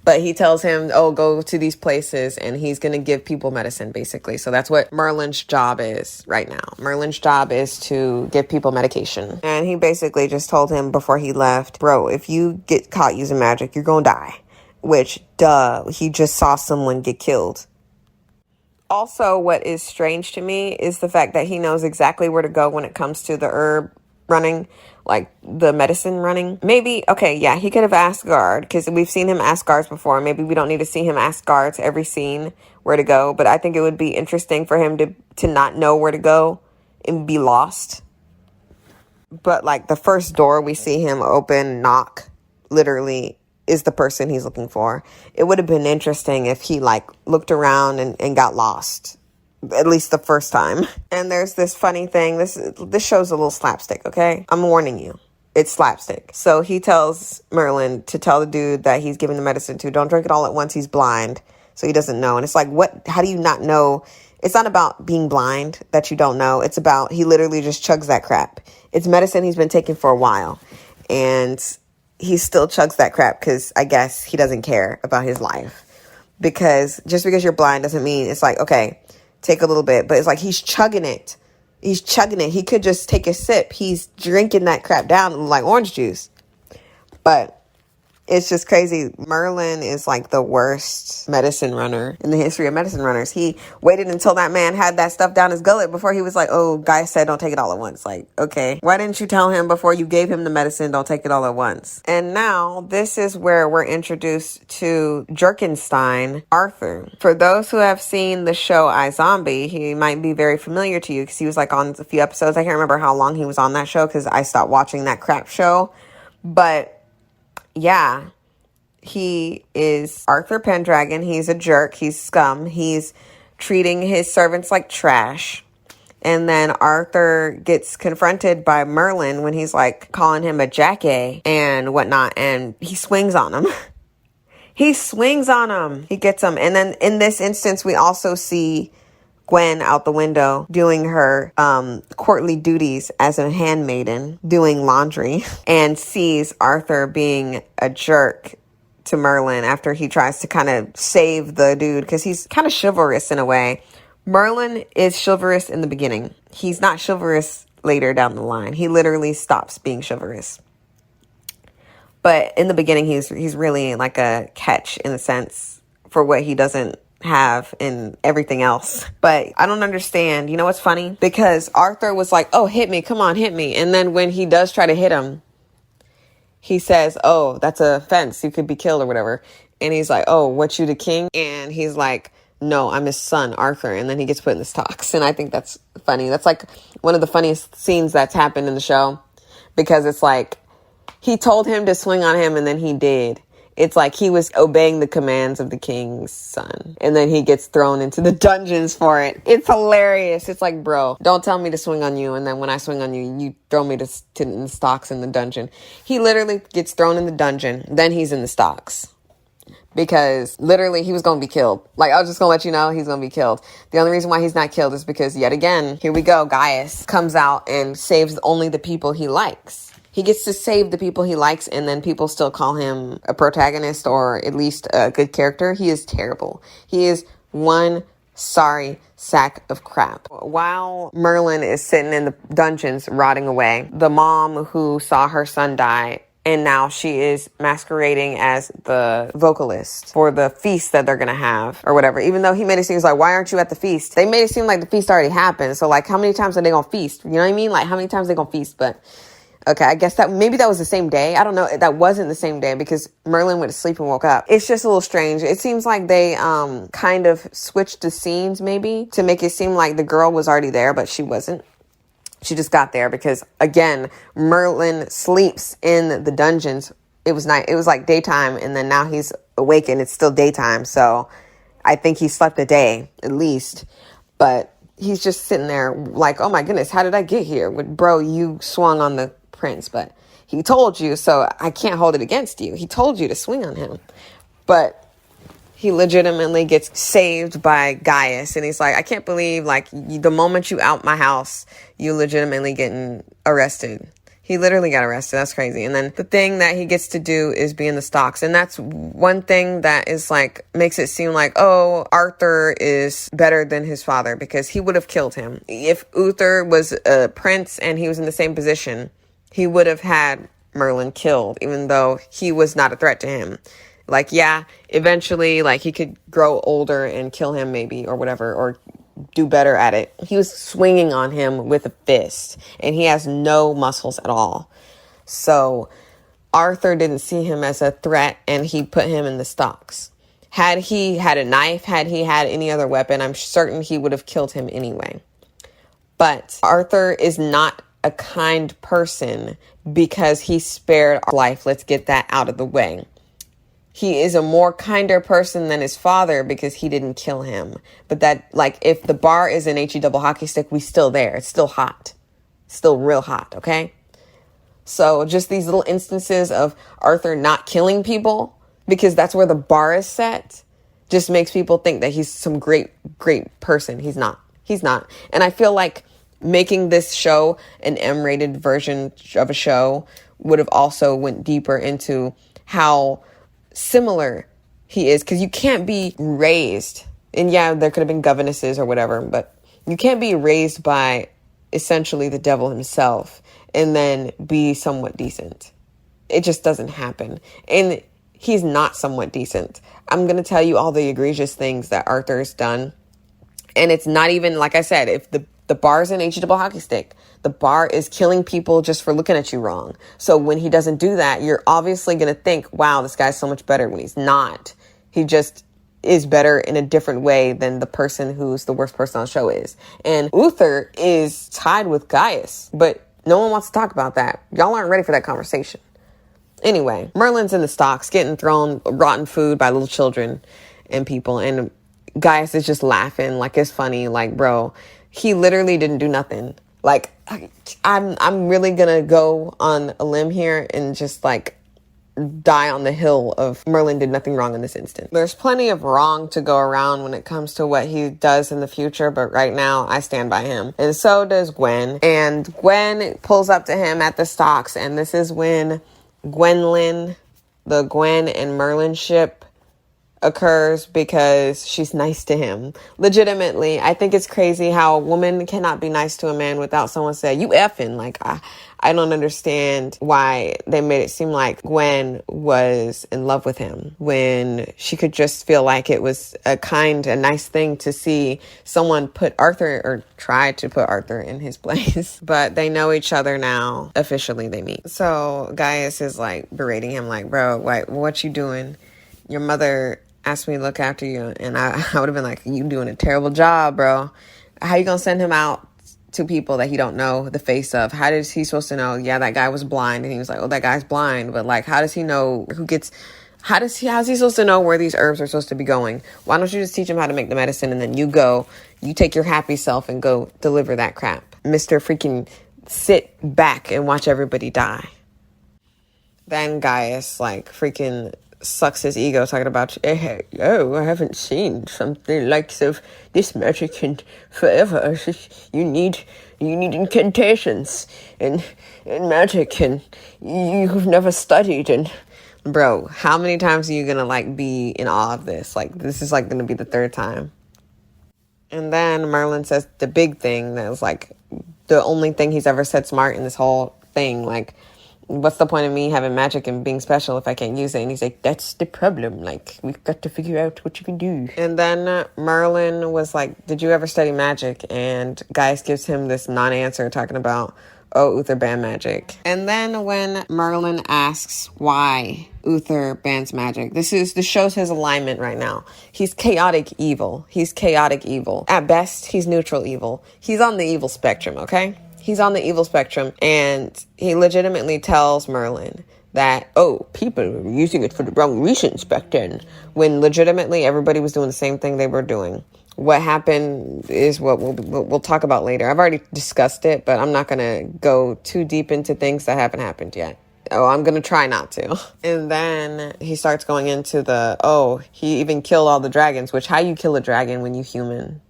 But he tells him, oh, go to these places, and he's going to give people medicine, basically. So that's what Merlin's job is right now. Merlin's job is to give people medication. And he basically just told him before he left, bro, if you get caught using magic, you're going to die. Which, he just saw someone get killed. Also, what is strange to me is the fact that he knows exactly where to go when it comes to the herb running, like the medicine running. Maybe, okay, yeah, he could have asked guard because we've seen him ask guards before. Maybe we don't need to see him ask guards every scene where to go, but I think it would be interesting for him to not know where to go and be lost. But like the first door we see him open, knock, literally is the person he's looking for. It would have been interesting if he like looked around and got lost, at least the first time. And there's this funny thing. This show's a little slapstick, okay? I'm warning you. It's slapstick. So he tells Merlin to tell the dude that he's giving the medicine to, don't drink it all at once. He's blind, so he doesn't know. And it's like, what? How do you not know? It's not about being blind that you don't know. It's about he literally just chugs that crap. It's medicine he's been taking for a while. And he still chugs that crap because I guess he doesn't care about his life. Because just because you're blind doesn't mean it's like, okay, take a little bit. But it's like he's chugging it. He's chugging it. He could just take a sip. He's drinking that crap down like orange juice. But it's just crazy. Merlin is like the worst medicine runner in the history of medicine runners. He waited until that man had that stuff down his gullet before he was like, oh, guy said don't take it all at once. Like, okay, why didn't you tell him before you gave him the medicine, don't take it all at once? And now this is where we're introduced to Jerkenstein, Arthur. For those who have seen the show iZombie, he might be very familiar to you because he was like on a few episodes. I can't remember how long he was on that show because I stopped watching that crap show. But yeah, he is Arthur Pendragon. He's a jerk. He's scum. He's treating his servants like trash. And then Arthur gets confronted by Merlin when he's like calling him a jackass and whatnot. And he swings on him. He swings on him. He gets him. And then in this instance, we also see Gwen out the window doing her courtly duties as a handmaiden, doing laundry, and sees Arthur being a jerk to Merlin after he tries to kind of save the dude because he's kind of chivalrous in a way. Merlin is chivalrous in the beginning. He's not chivalrous later down the line. He literally stops being chivalrous. But in the beginning, he's really like a catch in a sense for what he doesn't have in everything else. But I don't understand. You know what's funny? Because Arthur was like, oh, hit me. Come on, hit me. And then when he does try to hit him, he says, oh, that's a fence. You could be killed or whatever. And he's like, oh, what, you the king? And he's like, no, I'm his son, Arthur. And then he gets put in the stocks. And I think that's funny. That's like one of the funniest scenes that's happened in the show. Because it's like, he told him to swing on him and then he did. It's like he was obeying the commands of the king's son. And then he gets thrown into the dungeons for it. It's hilarious. It's like, bro, don't tell me to swing on you. And then when I swing on you, you throw me to in the stocks in the dungeon. He literally gets thrown in the dungeon. Then he's in the stocks. Because literally he was going to be killed. Like, I was just going to let you know he's going to be killed. The only reason why he's not killed is because, yet again, here we go, Gaius comes out and saves only the people he likes. He gets to save the people he likes, and then people still call him a protagonist or at least a good character. He is terrible. He is one sorry sack of crap. While Merlin is sitting in the dungeons rotting away, the mom who saw her son die, and now she is masquerading as the vocalist for the feast that they're going to have or whatever. Even though he made it seem like, why aren't you at the feast? They made it seem like the feast already happened. So like, how many times are they going to feast? You know what I mean? Like, how many times are they going to feast? But okay, I guess maybe that was the same day. I don't know. That wasn't the same day because Merlin went to sleep and woke up. It's just a little strange. It seems like they kind of switched the scenes maybe to make it seem like the girl was already there, but she wasn't. She just got there because, again, Merlin sleeps in the dungeons. It was night. It was like daytime, and then now he's awake and it's still daytime. So I think he slept a day at least, but he's just sitting there like, oh my goodness, how did I get here? Bro, you swung on the prince, but he told you, so I can't hold it against you. He told you to swing on him, but he legitimately gets saved by Gaius, and he's like, I can't believe, like, the moment you out my house, you legitimately getting arrested. He literally got arrested. That's crazy. And then the thing that he gets to do is be in the stocks. And that's one thing that is like, makes it seem like, oh, Arthur is better than his father because he would have killed him. If Uther was a prince and he was in the same position, he would have had Merlin killed, even though he was not a threat to him. Like, yeah, eventually, like, he could grow older and kill him maybe or whatever, or do better at it. He was swinging on him with a fist, and he has no muscles at all. So Arthur didn't see him as a threat, and he put him in the stocks. Had he had a knife, had he had any other weapon, I'm certain he would have killed him anyway. But Arthur is not a kind person because he spared life. Let's get that out of the way. He is a more kinder person than his father because he didn't kill him. But that, like, if the bar is an HE double hockey stick, we still there. It's still hot. Still real hot, okay? So just these little instances of Arthur not killing people because that's where the bar is set just makes people think that he's some great person. He's not. And I feel like making this show an M-rated version of a show would have also went deeper into how similar he is, because you can't be raised, and yeah, there could have been governesses or whatever, but you can't be raised by essentially the devil himself and then be somewhat decent. It just doesn't happen. And he's not somewhat decent. I'm going to tell you all the egregious things that Arthur's done. And it's not even, like I said, if the bar's an HE double hockey stick, the bar is killing people just for looking at you wrong. So when he doesn't do that, you're obviously going to think, wow, this guy's so much better, when he's not. He just is better in a different way than the person who's the worst person on the show is. And Uther is tied with Gaius, but no one wants to talk about that. Y'all aren't ready for that conversation. Anyway, Merlin's in the stocks getting thrown rotten food by little children and people, and Gaius is just laughing like it's funny. Like, bro, he literally didn't do nothing. Like, I'm really gonna go on a limb here and just like die on the hill of Merlin did nothing wrong in this instant. There's plenty of wrong to go around when it comes to what he does in the future, but right now I stand by him. And so does Gwen. And Gwen pulls up to him at the stocks, and this is when Gwendolyn, the Gwen and Merlin ship, occurs because she's nice to him. Legitimately, I think it's crazy how a woman cannot be nice to a man without someone saying, you effing. Like, I don't understand why they made it seem like Gwen was in love with him when she could just feel like it was a nice thing to see someone put Arthur, or try to put Arthur in his place. But they know each other now. Officially, they meet. So Gaius is like berating him like, bro, what you doing? Your mother asked me to look after you, and I would have been like, you doing a terrible job, bro. How you gonna send him out to people that he don't know the face of? How is he supposed to know? Yeah, that guy was blind. And he was like, oh, that guy's blind. But like, how does he know how's he supposed to know where these herbs are supposed to be going? Why don't you just teach him how to make the medicine, and then you take your happy self and go deliver that crap. Mr. freaking sit back and watch everybody die. Then Gaius like freaking sucks his ego talking about, hey, oh, I haven't seen something like of this magic in forever. You need incantations and magic, and you've never studied. And bro, how many times are you gonna like be in awe of this? Like, this is like gonna be the third time. And then Merlin says the big thing that was like the only thing he's ever said smart in this whole thing. Like, what's the point of me having magic and being special if I can't use it? And he's like, that's the problem. Like, we've got to figure out what you can do. And then Merlin was like, did you ever study magic? And Gaius gives him this non-answer talking about, oh, Uther banned magic. And then when Merlin asks why Uther bans magic, this shows his alignment right now. He's chaotic evil. At best, he's neutral evil. He's on the evil spectrum, okay? He's on the evil spectrum, and he legitimately tells Merlin that, oh, people were using it for the wrong reasons back then, when legitimately everybody was doing the same thing they were doing. What happened is what we'll talk about later. I've already discussed it, but I'm not going to go too deep into things that haven't happened yet. Oh, I'm going to try not to. And then he starts going into he even killed all the dragons, which how you kill a dragon when you human?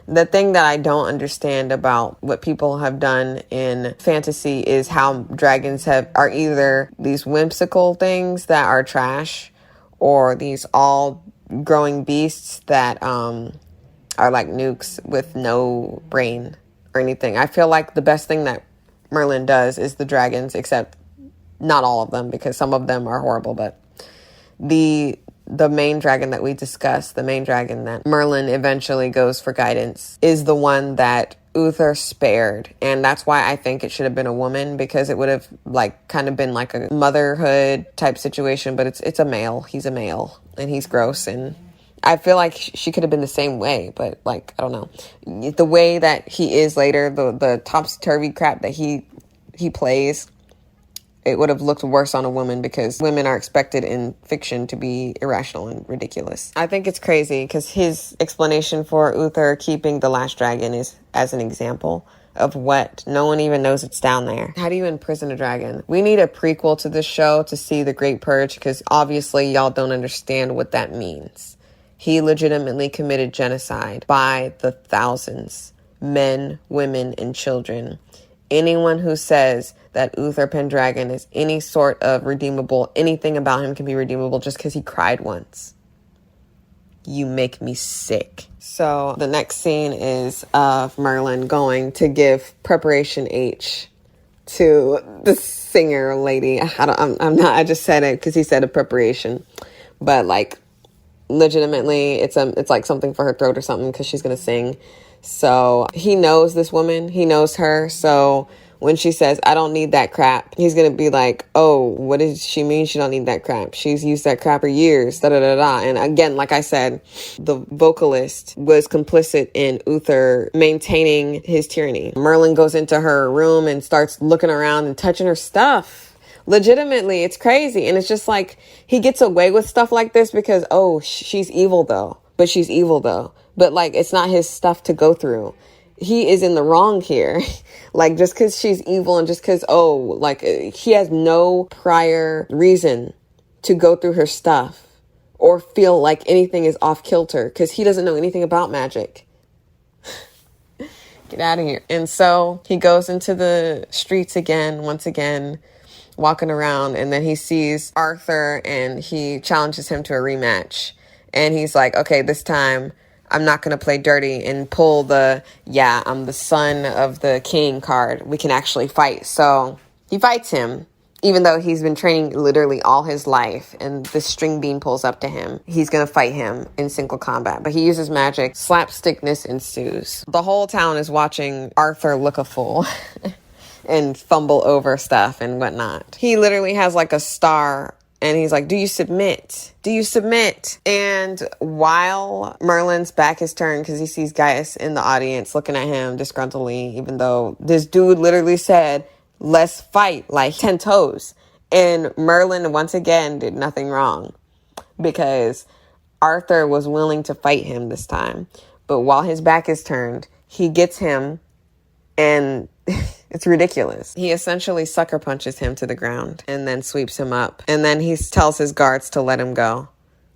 The thing that I don't understand about what people have done in fantasy is how dragons are either these whimsical things that are trash, or these all growing beasts that are like nukes with no brain or anything. I feel like the best thing that Merlin does is the dragons, except not all of them, because some of them are horrible, but the main dragon that we discussed, the main dragon that Merlin eventually goes for guidance, is the one that Uther spared. And that's why I think it should have been a woman, because it would have like kind of been like a motherhood type situation, but it's a male. He's a male and he's gross, and I feel like she could have been the same way, but like, I don't know. The way that he is later, the topsy-turvy crap that he plays, it would have looked worse on a woman because women are expected in fiction to be irrational and ridiculous. I think it's crazy because his explanation for Uther keeping the last dragon is as an example of what no one even knows it's down there. How do you imprison a dragon? We need a prequel to this show to see the Great Purge because obviously y'all don't understand what that means. He legitimately committed genocide by the thousands, men, women, and children. Anyone who says that Uther Pendragon is any sort of redeemable, anything about him can be redeemable just because he cried once. You make me sick. So the next scene is of Merlin going to give preparation H to the singer lady. I just said it because he said a preparation, but like legitimately it's like something for her throat or something because she's gonna sing. So he knows this woman, he knows her. So when she says, I don't need that crap, he's going to be like, oh, what does she mean she don't need that crap? She's used that crap for years, da-da-da-da. And again, like I said, the vocalist was complicit in Uther maintaining his tyranny. Merlin goes into her room and starts looking around and touching her stuff. Legitimately, it's crazy. And it's just like, he gets away with stuff like this because, oh, she's evil though. But she's evil though. But like, it's not his stuff to go through. He is in the wrong here. Like, just because she's evil and just because, he has no prior reason to go through her stuff or feel like anything is off kilter because he doesn't know anything about magic. Get out of here. And so he goes into the streets again, once again, walking around, and then he sees Arthur and he challenges him to a rematch. And he's like, okay, this time I'm not going to play dirty and pull I'm the son of the king card. We can actually fight. So he fights him, even though he's been training literally all his life. And this string bean pulls up to him. He's going to fight him in single combat. But he uses magic. Slapstickness ensues. The whole town is watching Arthur look a fool and fumble over stuff and whatnot. He literally has like a star. And he's like, do you submit? Do you submit? And while Merlin's back is turned, because he sees Gaius in the audience looking at him disgruntledly, even though this dude literally said, let's fight, like 10 toes. And Merlin, once again, did nothing wrong because Arthur was willing to fight him this time. But while his back is turned, he gets him and it's ridiculous. He essentially sucker punches him to the ground and then sweeps him up. And then he tells his guards to let him go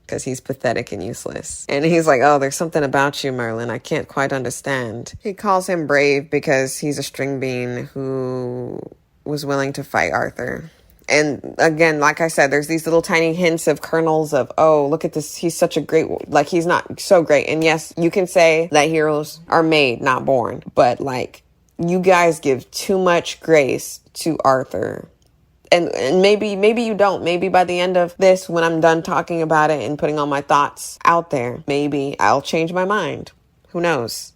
because he's pathetic and useless. And he's like, oh, there's something about you, Merlin, I can't quite understand. He calls him brave because he's a string bean who was willing to fight Arthur. And again, like I said, there's these little tiny hints of kernels of, oh, look at this. He's such a great, like, he's not so great. And yes, you can say that heroes are made, not born. But like, you guys give too much grace to Arthur. And maybe you don't. Maybe by the end of this, when I'm done talking about it and putting all my thoughts out there, maybe I'll change my mind. Who knows?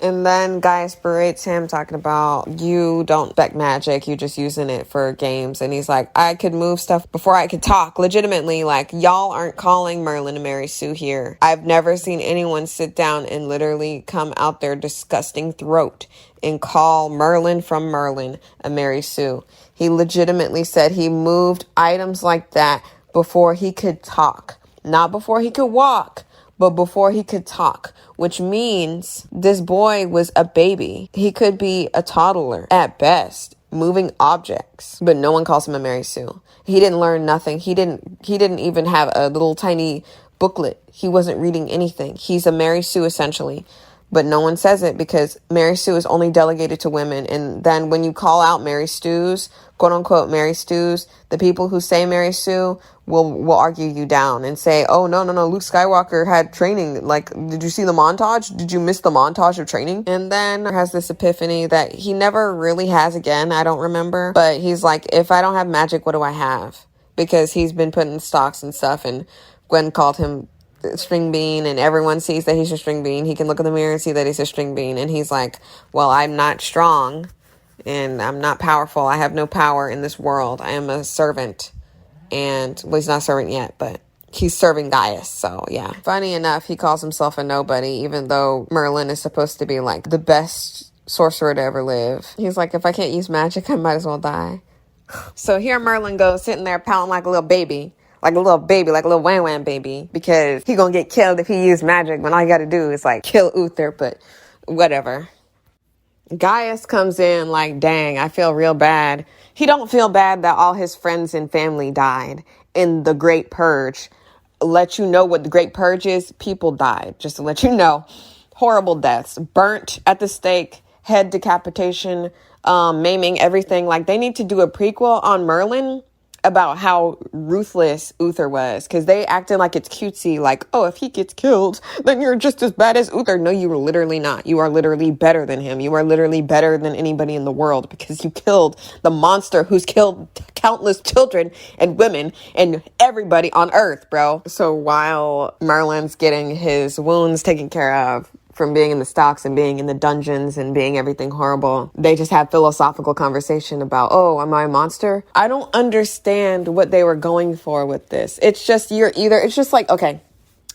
And then Gaius berates him, talking about, you don't respect magic, you just using it for games. And he's like, I could move stuff before I could talk. Legitimately, like, y'all aren't calling Merlin a Mary Sue here. I've never seen anyone sit down and literally come out their disgusting throat and call Merlin from Merlin a Mary Sue. He legitimately said he moved items like that before he could talk. Not before he could walk, but before he could talk, which means this boy was a baby. He could be a toddler at best, moving objects, but no one calls him a Mary Sue. He didn't learn nothing. He didn't even have a little tiny booklet. He wasn't reading anything. He's a Mary Sue essentially, but no one says it because Mary Sue is only delegated to women. And then when you call out Mary Stews, quote unquote Mary Stews, the people who say Mary Sue will argue you down and say, oh, no, Luke Skywalker had training. Like, did you see the montage? Did you miss the montage of training? And then has this epiphany that he never really has again. I don't remember. But he's like, if I don't have magic, what do I have? Because he's been put in stocks and stuff. And Gwen called him string bean and everyone sees that he's a string bean. He can look in the mirror and see that he's a string bean. And he's like, well, I'm not strong and I'm not powerful. I have no power in this world. I am a servant. And, well, he's not a servant yet, but he's serving Gaius. So yeah. Funny enough, he calls himself a nobody, even though Merlin is supposed to be like the best sorcerer to ever live. He's like, if I can't use magic, I might as well die. So here Merlin goes, sitting there pouting like a little baby. Like a little baby, like a little wham baby. Because he gonna get killed if he used magic when all you gotta do is like kill Uther, but whatever. Gaius comes in like, dang, I feel real bad. He don't feel bad that all his friends and family died in the Great Purge. Let you know what the Great Purge is. People died, just to let you know. Horrible deaths. Burnt at the stake, head decapitation, maiming, everything. Like, they need to do a prequel on Merlin about how ruthless Uther was, because they acted like it's cutesy, like, oh, if he gets killed, then you're just as bad as Uther. No, you are literally not. You are literally better than him. You are literally better than anybody in the world, because you killed the monster who's killed countless children and women and everybody on earth, bro. So while Merlin's getting his wounds taken care of from being in the stocks and being in the dungeons and being everything horrible, they just have philosophical conversation about, oh, am I a monster? I don't understand what they were going for with this. It's just, it's just like, okay,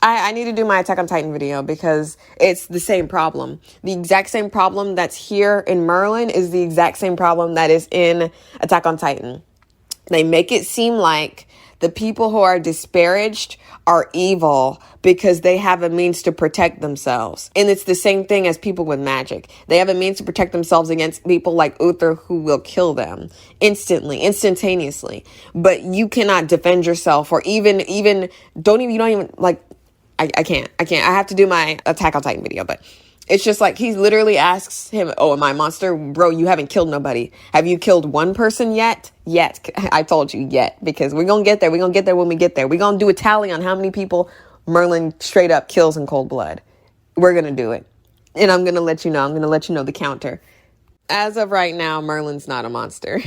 I need to do my Attack on Titan video because it's the same problem. The exact same problem that's here in Merlin is the exact same problem that is in Attack on Titan. They make it seem like the people who are disparaged are evil because they have a means to protect themselves. And it's the same thing as people with magic. They have a means to protect themselves against people like Uther who will kill them instantaneously. But you cannot defend yourself, or even you don't even like, I can't. I have to do my Attack on Titan video, but it's just like, he literally asks him, oh, am I a monster? Bro, you haven't killed nobody. Have you killed one person yet? Yet. I told you yet, because we're going to get there. We're going to get there when we get there. We're going to do a tally on how many people Merlin straight up kills in cold blood. We're going to do it. And I'm going to let you know. I'm going to let you know the counter. As of right now, Merlin's not a monster.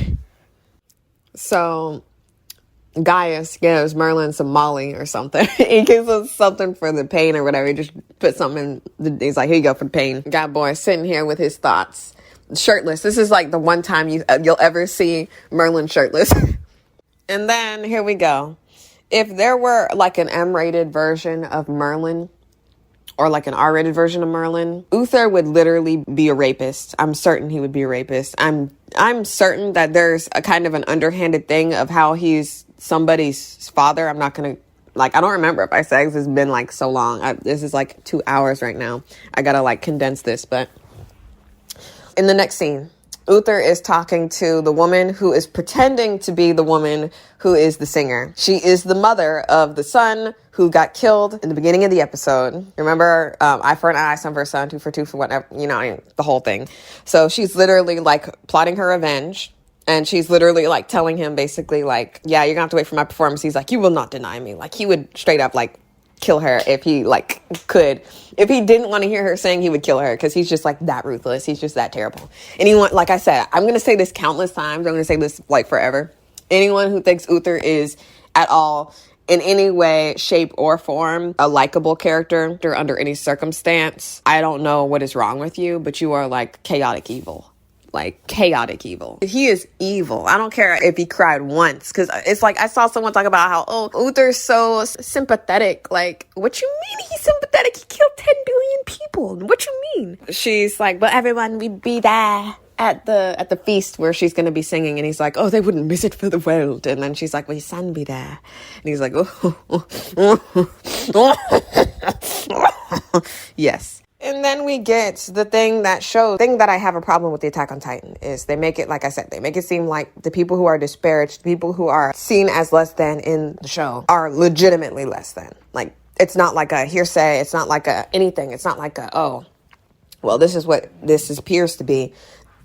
So Gaius gives Merlin some Molly or something. He gives us something for the pain or whatever. He just put something in. He's like, here you go for the pain. God boy sitting here with his thoughts, shirtless. This is like the one time you'll ever see Merlin shirtless. And then here we go. If there were like an M-rated version of Merlin, or like an R-rated version of Merlin, Uther would literally be a rapist. I'm certain he would be a rapist. I'm certain that there's a kind of an underhanded thing of how he's somebody's father. I'm not going to, like, I don't remember if I said, because it's been like so long. This is like 2 hours right now. I got to like condense this, but in the next scene, Uther is talking to the woman who is pretending to be the woman who is the singer. She is the mother of the son who got killed in the beginning of the episode. Remember, eye for an eye, son for a son, two for whatever, the whole thing. So she's literally like plotting her revenge. And she's literally like telling him basically like, yeah, you're gonna have to wait for my performance. He's like, you will not deny me. Like, he would straight up like kill her if he like could. If he didn't want to hear her sing, he would kill her, because he's just like that ruthless. He's just that terrible. Anyone, like I said, I'm going to say this countless times. I'm going to say this like forever. Anyone who thinks Uther is at all in any way, shape, or form a likable character under any circumstance, I don't know what is wrong with you, but you are like chaotic evil. Like chaotic evil. He is evil. I don't care if he cried once, because it's like I saw someone talk about how, oh, Uther's so sympathetic. Like, what you mean he's sympathetic? He killed 10 billion people. What you mean? She's like, but everyone would be there at the feast where she's going to be singing. And he's like, oh, they wouldn't miss it for the world. And then she's like, well, your son be there. And he's like, oh. Yes. And then we get the thing that I have a problem with the Attack on Titan is they make it, like I said, they make it seem like the people who are disparaged, the people who are seen as less than in the show are legitimately less than. Like, it's not like a hearsay. It's not like a anything. It's not like a, oh, well, this is what this appears to be.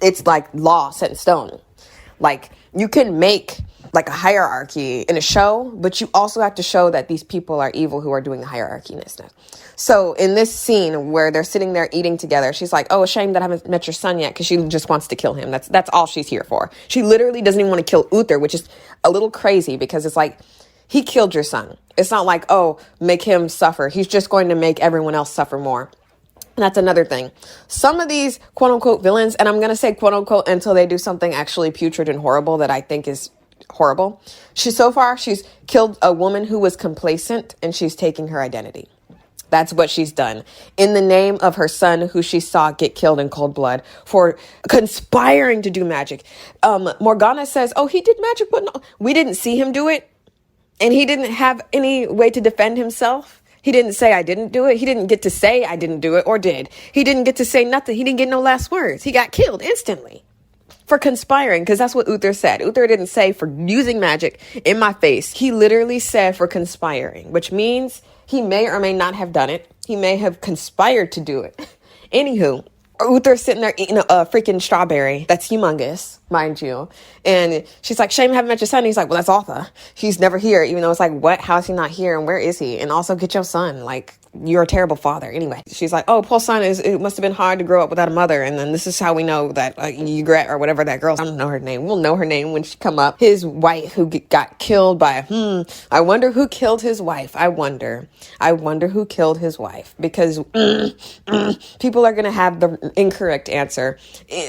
It's like law set in stone. Like, you can make like a hierarchy in a show, but you also have to show that these people are evil who are doing the hierarchy-ness. So in this scene where they're sitting there eating together, she's like, oh, a shame that I haven't met your son yet, because she just wants to kill him. That's all she's here for. She literally doesn't even want to kill Uther, which is a little crazy, because it's like, he killed your son. It's not like, oh, make him suffer. He's just going to make everyone else suffer more. And that's another thing. Some of these quote unquote villains, and I'm going to say quote unquote until they do something actually putrid and horrible that I think is horrible. She's killed a woman who was complacent, and she's taking her identity. That's what she's done in the name of her son, who she saw get killed in cold blood for conspiring to do magic. Morgana says, oh, he did magic, but no, we didn't see him do it. And he didn't have any way to defend himself. He didn't say, I didn't do it. He didn't get to say, I didn't do it, or did. He didn't get to say nothing. He didn't get no last words. He got killed instantly for conspiring, because that's what Uther said. Uther didn't say for using magic in my face. He literally said for conspiring, which means he may or may not have done it. He may have conspired to do it. Anywho, Uther's sitting there eating a freaking strawberry that's humongous, mind you. And she's like, shame I haven't met your son. He's like, well, that's Arthur. He's never here, even though it's like, what? How is he not here? And where is he? And also get your son. Like, you're a terrible father. Anyway, she's like, oh, poor son, it must have been hard to grow up without a mother. And then this is how we know that you regret, or whatever that girl, I don't know her name. We'll know her name when she come up. His wife who got killed by, I wonder who killed his wife. I wonder who killed his wife, because people are going to have the incorrect answer.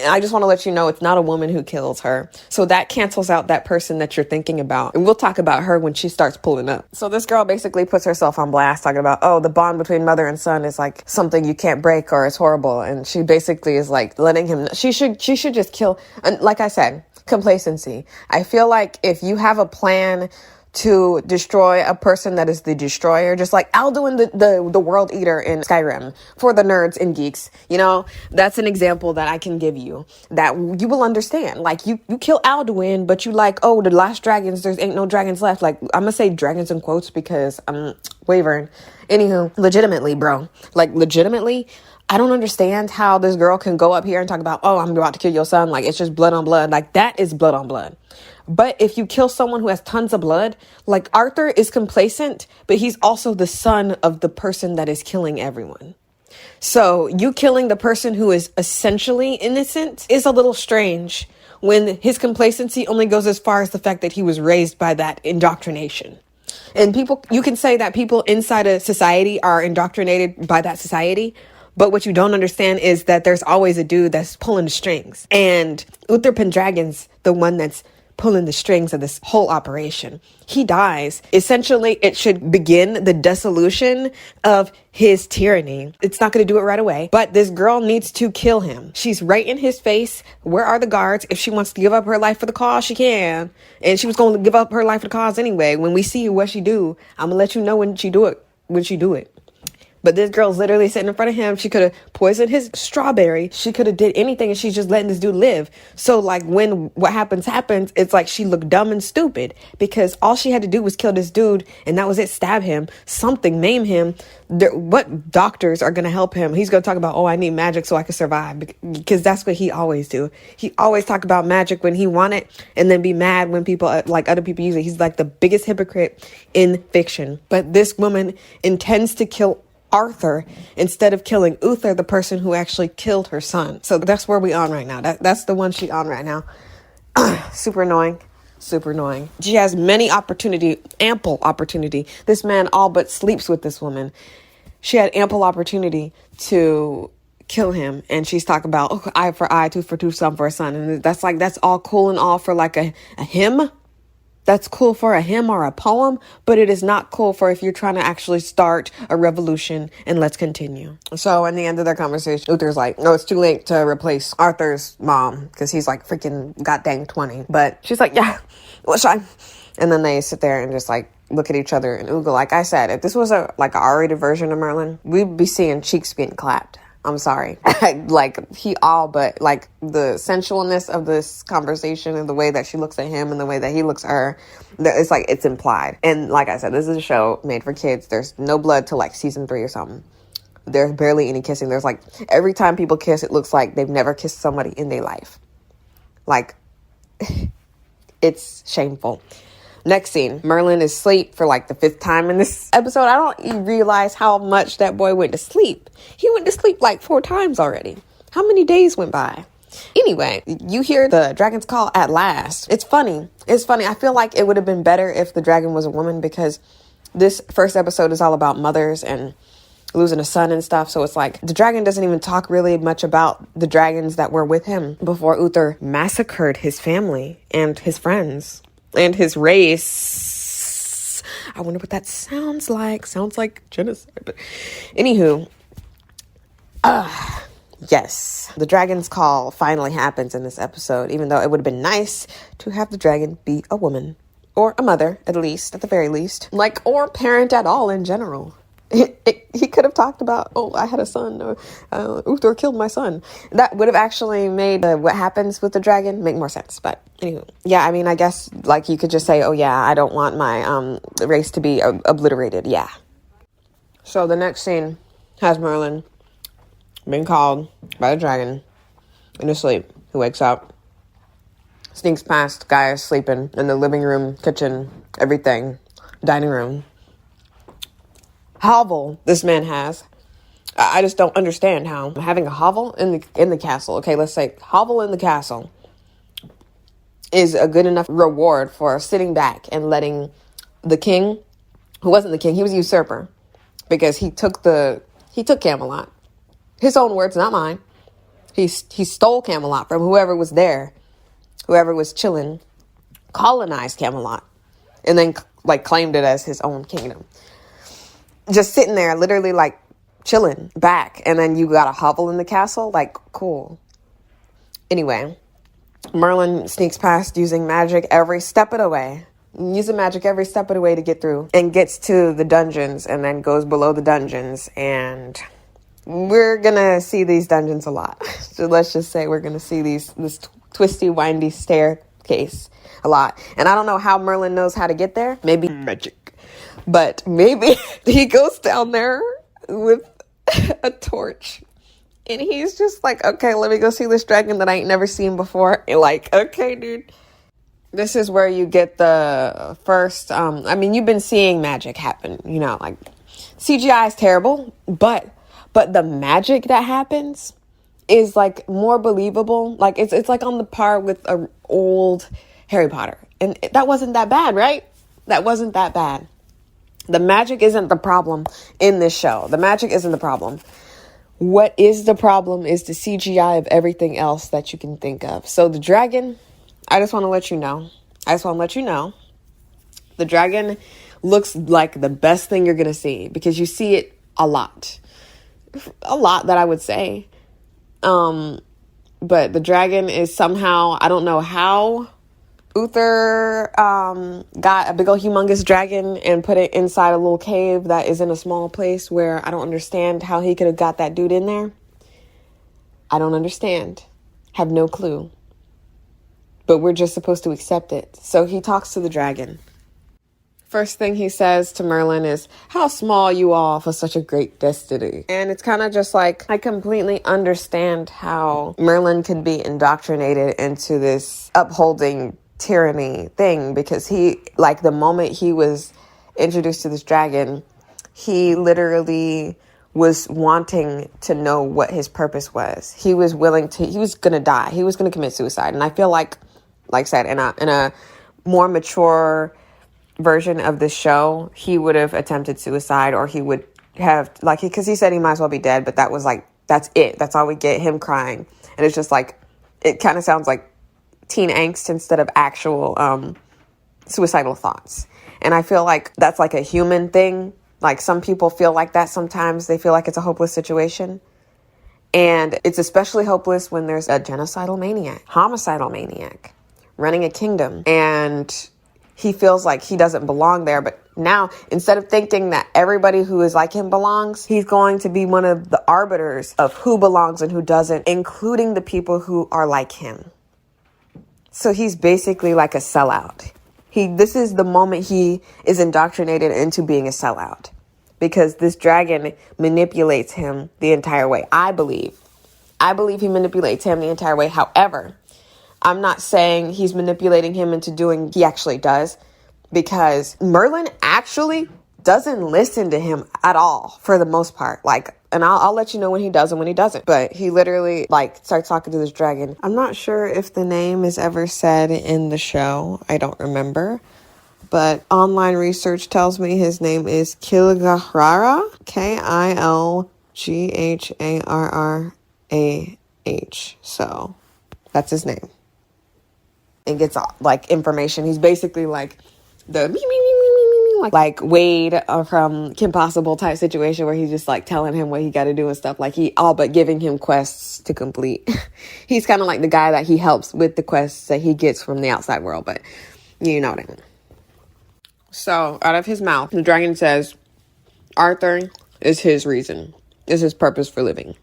I just want to let you know it's not a woman who kills her. So that cancels out that person that you're thinking about. And we'll talk about her when she starts pulling up. So this girl basically puts herself on blast, talking about, oh, the bond between mother and son is like something you can't break, or it's horrible. And she basically is like letting him, she should just kill. And like I said, complacency. I feel like if you have a plan to destroy a person that is the destroyer, just like Alduin, the world eater in Skyrim, for the nerds and geeks, you know, that's an example that I can give you that you will understand. Like you kill Alduin, but you like, oh, the last dragons, there's ain't no dragons left. Like, I'm gonna say dragons in quotes because I'm wavering. Anywho, legitimately, bro, like legitimately, I don't understand how this girl can go up here and talk about, oh, I'm about to kill your son. Like, it's just blood on blood. Like, that is blood on blood. But if you kill someone who has tons of blood, like Arthur is complacent, but he's also the son of the person that is killing everyone. So you killing the person who is essentially innocent is a little strange when his complacency only goes as far as the fact that he was raised by that indoctrination. And people, you can say that people inside a society are indoctrinated by that society. But what you don't understand is that there's always a dude that's pulling the strings. And Uther Pendragon's the one that's pulling the strings of this whole operation. He dies. Essentially, it should begin the dissolution of his tyranny. It's not going to do it right away, but this girl needs to kill him. She's right in his face. Where are the guards? If she wants to give up her life for the cause, she can. And she was going to give up her life for the cause anyway. When we see what she do, I'm going to let you know when she do it. But this girl's literally sitting in front of him. She could have poisoned his strawberry. She could have did anything, and she's just letting this dude live. So like when what happens, it's like she looked dumb and stupid because all she had to do was kill this dude, and that was it. Stab him, something, maim him. What doctors are going to help him? He's going to talk about, oh, I need magic so I can survive, because that's what he always do. He always talk about magic when he want it, and then be mad when people, like other people use it. He's like the biggest hypocrite in fiction. But this woman intends to kill Arthur instead of killing Uther, the person who actually killed her son. So that's where we on right now. That's the one she on right now. Super annoying. She has ample opportunity. This man all but sleeps with this woman. She had ample opportunity to kill him, and she's talking about eye for eye, tooth for tooth, son for a son. And that's all cool and all for like a hymn. That's cool for a hymn or a poem, but it is not cool for if you're trying to actually start a revolution and let's continue. So in the end of their conversation, Uther's like, no, it's too late to replace Arthur's mom because he's like freaking goddamn 20. But she's like, yeah, well, shy. And then they sit there and just like look at each other and oogle. Like I said, if this was a R-rated version of Merlin, we'd be seeing cheeks getting clapped. I'm sorry. Like he all but like the sensualness of this conversation and the way that she looks at him and the way that he looks at her, it's like it's implied. And like I said, this is a show made for kids. There's no blood till like season 3 or something. There's barely any kissing. There's like every time people kiss, it looks like they've never kissed somebody in their life. Like it's shameful. Next scene, Merlin is asleep for like the 5th time in this episode. I don't even realize how much that boy went to sleep. He went to sleep like 4 times already. How many days went by? Anyway, you hear the dragon's call at last. It's funny. I feel like it would have been better if the dragon was a woman, because this first episode is all about mothers and losing a son and stuff. So it's like the dragon doesn't even talk really much about the dragons that were with him before Uther massacred his family and his friends. and his race. I wonder what that sounds like. Sounds like genocide. But anywho, yes, the dragon's call finally happens in this episode, even though it would have been nice to have the dragon be a woman. Or a mother, at least, at the very least. Like, or parent at all in general. He could have talked about, oh, I had a son, or Uthor killed my son. That would have actually made what happens with the dragon make more sense. But anyway, yeah, I mean, I guess, like, you could just say, oh, yeah, I don't want my race to be obliterated. Yeah. So the next scene has Merlin being called by the dragon in his sleep. He wakes up. Sneaks past, guy is sleeping in the living room, kitchen, everything, dining room. Hovel this man has. I just don't understand how having a hovel in the castle. Okay, let's say hovel in the castle is a good enough reward for sitting back and letting the king, who wasn't the king, he was a usurper, because he took Camelot. His own words, not mine. He stole Camelot from whoever was there. Whoever was chilling, colonized Camelot, and then like claimed it as his own kingdom. Just sitting there, literally like chilling back, and then you got a hovel in the castle. Like, cool. Anyway, Merlin sneaks past using magic every step of the way. Using magic every step of the way to get through, and gets to the dungeons, and then goes below the dungeons, and we're gonna see these dungeons a lot. So let's just say we're gonna see this twisty, windy staircase a lot. And I don't know how Merlin knows how to get there. Maybe magic. But maybe he goes down there with a torch. And he's just like, okay, let me go see this dragon that I ain't never seen before. And like, okay, dude. This is where you get the first, I mean, you've been seeing magic happen, you know, like CGI is terrible, but the magic that happens is like more believable. Like it's like on the par with a old Harry Potter. And that wasn't that bad, right? That wasn't that bad. The magic isn't the problem in this show. The magic isn't the problem. What is the problem is the CGI of everything else that you can think of. So the dragon, I just want to let you know. The dragon looks like the best thing you're going to see, because you see it a lot. A lot, that I would say. But the dragon is somehow, I don't know how Uther got a big old humongous dragon and put it inside a little cave that is in a small place, where I don't understand how he could have got that dude in there. I don't understand. Have no clue. But we're just supposed to accept it. So he talks to the dragon. First thing he says to Merlin is, how small you are for such a great destiny. And it's kind of just like, I completely understand how Merlin could be indoctrinated into this upholding tyranny thing, because he, like, the moment he was introduced to this dragon, he literally was wanting to know what his purpose was. He was going to die. He was going to commit suicide. And I feel like I said, in a more mature version of the show, he would have attempted suicide, or he would have, like, because he said he might as well be dead, but that was like, that's it. That's all we get, him crying. And it's just like, it kind of sounds like teen angst instead of actual suicidal thoughts. And I feel like that's like a human thing. Like, some people feel like that sometimes. They feel like it's a hopeless situation. And it's especially hopeless when there's a genocidal maniac, homicidal maniac running a kingdom, and he feels like he doesn't belong there. But now, instead of thinking that everybody who is like him belongs, he's going to be one of the arbiters of who belongs and who doesn't, including the people who are like him. So he's basically like a sellout. This is the moment he is indoctrinated into being a sellout, because this dragon manipulates him the entire way. I believe he manipulates him the entire way. However, I'm not saying he's manipulating him into doing, he actually does, because Merlin actually doesn't listen to him at all for the most part. Like, and I'll let you know when he does and when he doesn't. But he literally, like, starts talking to this dragon. I'm not sure if the name is ever said in the show. I don't remember. But online research tells me his name is Kilgharrah. Kilgharrah. So that's his name. and gets like information. He's basically like the like Wade from Kim Possible type situation where he's just like telling him what he got to do and stuff. Like he all but giving him quests to complete. He's kind of like the guy that he helps with the quests that he gets from the outside world, but you know what I mean. So out of his mouth, the dragon says, Arthur is his reason, is his purpose for living.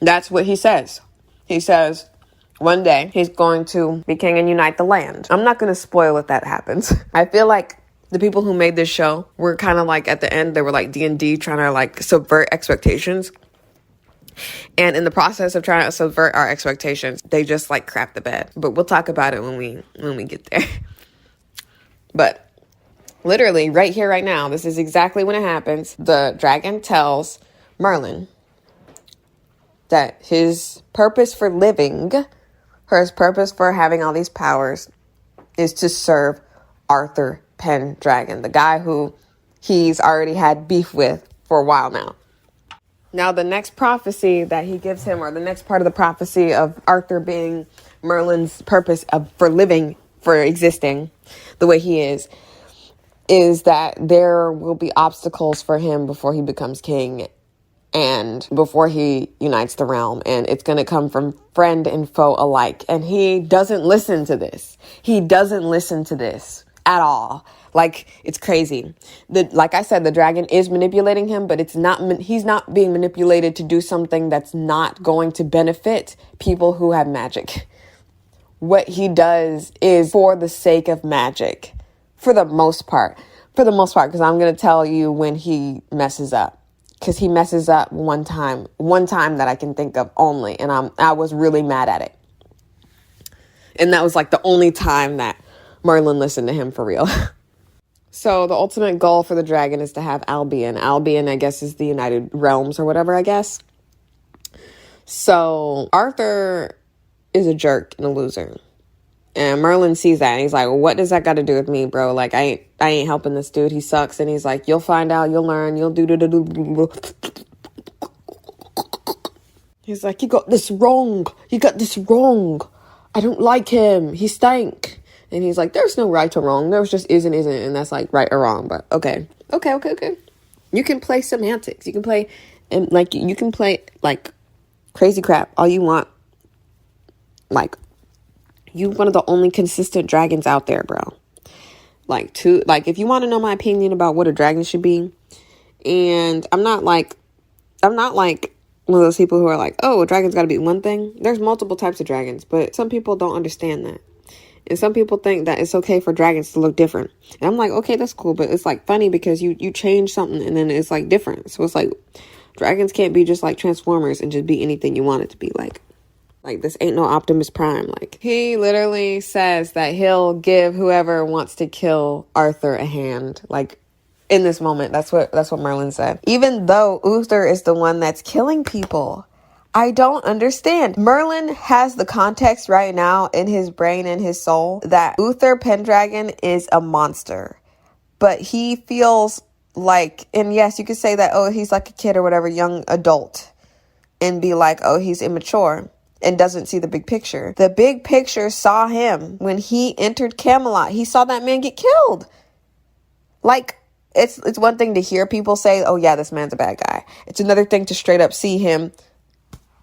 That's what he says. He says one day he's going to be king and unite the land. I'm not going to spoil if that happens. I feel like the people who made this show were kind of like at the end, they were like D&D trying to like subvert expectations. And in the process of trying to subvert our expectations, they just like crap the bed. But we'll talk about it when we get there. But literally right here, right now, this is exactly when it happens. The dragon tells Merlin that his purpose for living, his purpose for having all these powers, is to serve Arthur Pendragon, the guy who he's already had beef with for a while now. Now, the next prophecy that he gives him, or the next part of the prophecy of Arthur being Merlin's purpose for living, for existing the way he is that there will be obstacles for him before he becomes king and before he unites the realm. And it's going to come from friend and foe alike. And he doesn't listen to this. He doesn't listen to this at all. Like, it's crazy. Like I said, the dragon is manipulating him, but he's not being manipulated to do something that's not going to benefit people who have magic. What he does is for the sake of magic, for the most part, because I'm going to tell you when he messes up, because he messes up one time that I can think of only. And I was really mad at it. And that was like the only time that Merlin listened to him for real. So the ultimate goal for the dragon is to have Albion. Albion, I guess, is the United Realms or whatever, I guess. So Arthur is a jerk and a loser. And Merlin sees that and he's like, well, what does that got to do with me, bro? Like, I ain't helping this dude. He sucks. And he's like, you'll find out, you'll learn, you'll do. He's like, you got this wrong. I don't like him. He stank. And he's like, there's no right or wrong. There's just isn't. And that's like right or wrong. But okay. You can play semantics. You can play, and like, you can play like crazy crap all you want. Like, you one of the only consistent dragons out there, bro. Like, if you want to know my opinion about what a dragon should be, and I'm not like one of those people who are like, oh, a dragon's got to be one thing. There's multiple types of dragons, but some people don't understand that. And some people think that it's okay for dragons to look different. And I'm like, okay, that's cool. But it's like funny because you change something and then it's like different. So it's like dragons can't be just like Transformers and just be anything you want it to be like. Like, this ain't no Optimus Prime. Like, he literally says that he'll give whoever wants to kill Arthur a hand. Like, in this moment, that's what Merlin said. Even though Uther is the one that's killing people. I don't understand. Merlin has the context right now in his brain and his soul that Uther Pendragon is a monster. But he feels like, and yes, you could say that, oh, he's like a kid or whatever, young adult. And be like, oh, he's immature. And doesn't see the big picture. The big picture saw him when he entered Camelot. He saw that man get killed. Like, it's one thing to hear people say, oh yeah, this man's a bad guy. It's another thing to straight up see him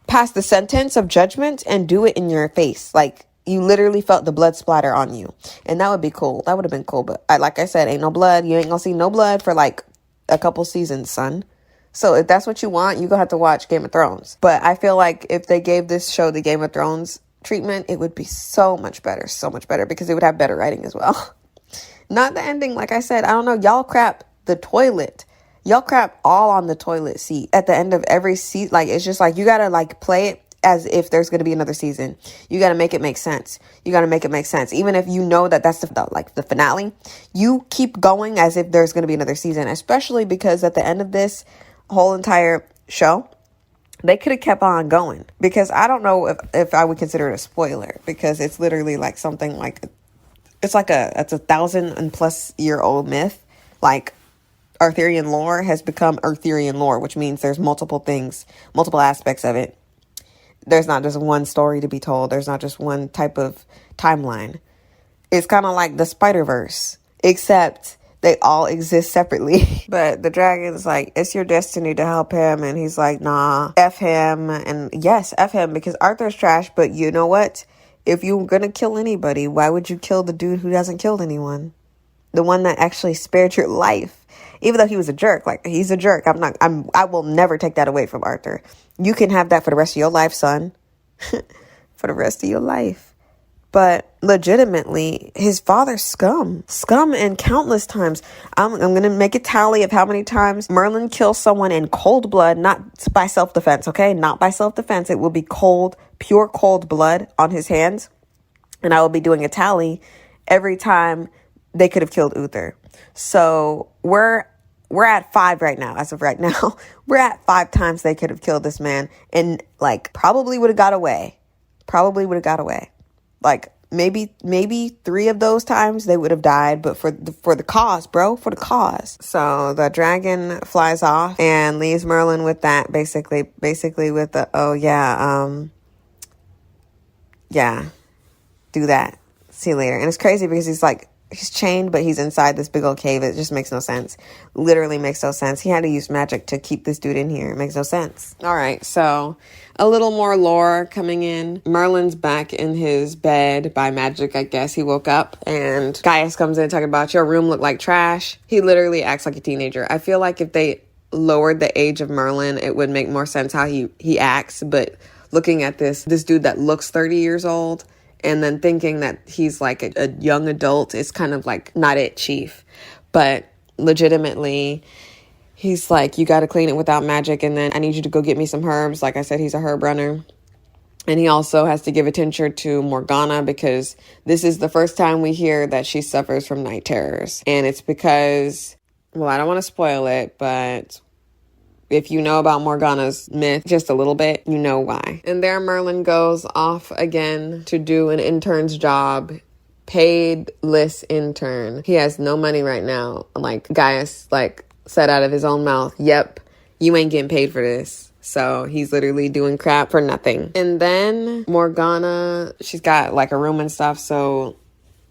pass the sentence of judgment and do it in your face. Like, you literally felt the blood splatter on you. And that would be cool. That would have been cool. But like I said, ain't no blood. You ain't gonna see no blood for like a couple seasons, son. So if that's what you want, you're going to have to watch Game of Thrones. But I feel like if they gave this show the Game of Thrones treatment, it would be so much better because it would have better writing as well. Not the ending. Like I said, I don't know. Y'all crap the toilet. Y'all crap all on the toilet seat at the end of every seat. Like, it's just like, you got to like play it as if there's going to be another season. You got to make it make sense. Even if you know that that's the finale, you keep going as if there's going to be another season, especially because at the end of this whole entire show, they could have kept on going, because I don't know if I would consider it a spoiler, because it's literally like something like it's a 1,000+ year old myth. Like, Arthurian lore has become Arthurian lore, which means there's multiple things, multiple aspects of it. There's not just one story to be told. There's not just one type of timeline. It's kind of like the Spider-Verse, except they all exist separately. But the dragon's like, it's your destiny to help him. And he's like, nah, F him. And yes, F him, because Arthur's trash. But you know what? If you're going to kill anybody, why would you kill the dude who hasn't killed anyone? The one that actually spared your life. Even though he was a jerk, like, he's a jerk. I will never take that away from Arthur. You can have that for the rest of your life, son. For the rest of your life. But legitimately, his father's scum. Scum in countless times. I'm going to make a tally of how many times Merlin kills someone in cold blood, not by self-defense, okay? Not by self-defense. It will be cold, pure cold blood on his hands. And I will be doing a tally every time they could have killed Uther. So we're at 5 right now. As of right now, we're at 5 times they could have killed this man, and like probably would have got away. Like maybe 3 of those times they would have died, but for the cause, bro, for the cause. So the dragon flies off and leaves Merlin with that, basically with the, oh yeah, do that. See you later. And it's crazy because he's chained, but he's inside this big old cave. It just makes no sense. Literally makes no sense. He had to use magic to keep this dude in here. It makes no sense. All right, so a little more lore coming in. Merlin's back in his bed by magic, I guess. He woke up and Gaius comes in talking about your room looked like trash. He literally acts like a teenager. I feel like if they lowered the age of Merlin, it would make more sense how he acts. But looking at this dude that looks 30 years old, and then thinking that he's like a young adult is kind of like not it, chief. But legitimately, he's like, you got to clean it without magic. And then I need you to go get me some herbs. Like I said, he's a herb runner. And he also has to give a tincture to Morgana because this is the first time we hear that she suffers from night terrors. And it's because, well, I don't want to spoil it, but if you know about Morgana's myth just a little bit, you know why. And there Merlin goes off again to do an intern's job. Paid-less intern. He has no money right now. Like Gaius said out of his own mouth, yep, you ain't getting paid for this. So he's literally doing crap for nothing. And then Morgana, she's got like a room and stuff, so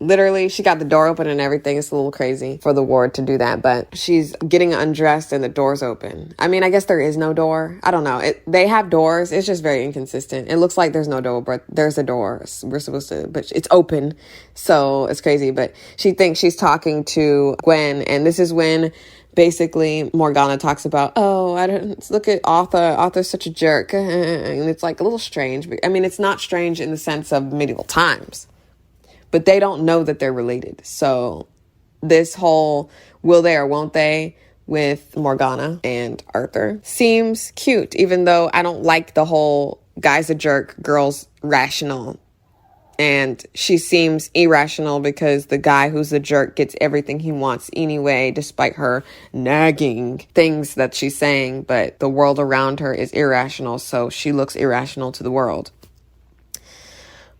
literally, she got the door open and everything. It's a little crazy for the ward to do that, but she's getting undressed and the door's open. I mean, I guess there is no door. I don't know. They have doors. It's just very inconsistent. It looks like there's no door, but there's a door. We're supposed to, but it's open. So it's crazy. But she thinks she's talking to Gwen, and this is when basically Morgana talks about, oh, I don't look at Arthur. Arthur's such a jerk. And it's like a little strange. I mean, it's not strange in the sense of medieval times. But they don't know that they're related. So this whole will they or won't they with Morgana and Arthur seems cute, even though I don't like the whole guy's a jerk, girl's rational. And she seems irrational because the guy who's a jerk gets everything he wants anyway, despite her nagging things that she's saying. But the world around her is irrational, so she looks irrational to the world.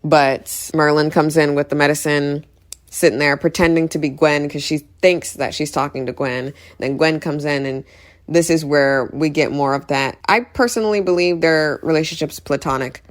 But Merlin comes in with the medicine, sitting there pretending to be Gwen because she thinks that she's talking to Gwen. Then Gwen comes in, and this is where we get more of that. I personally believe their relationship's platonic,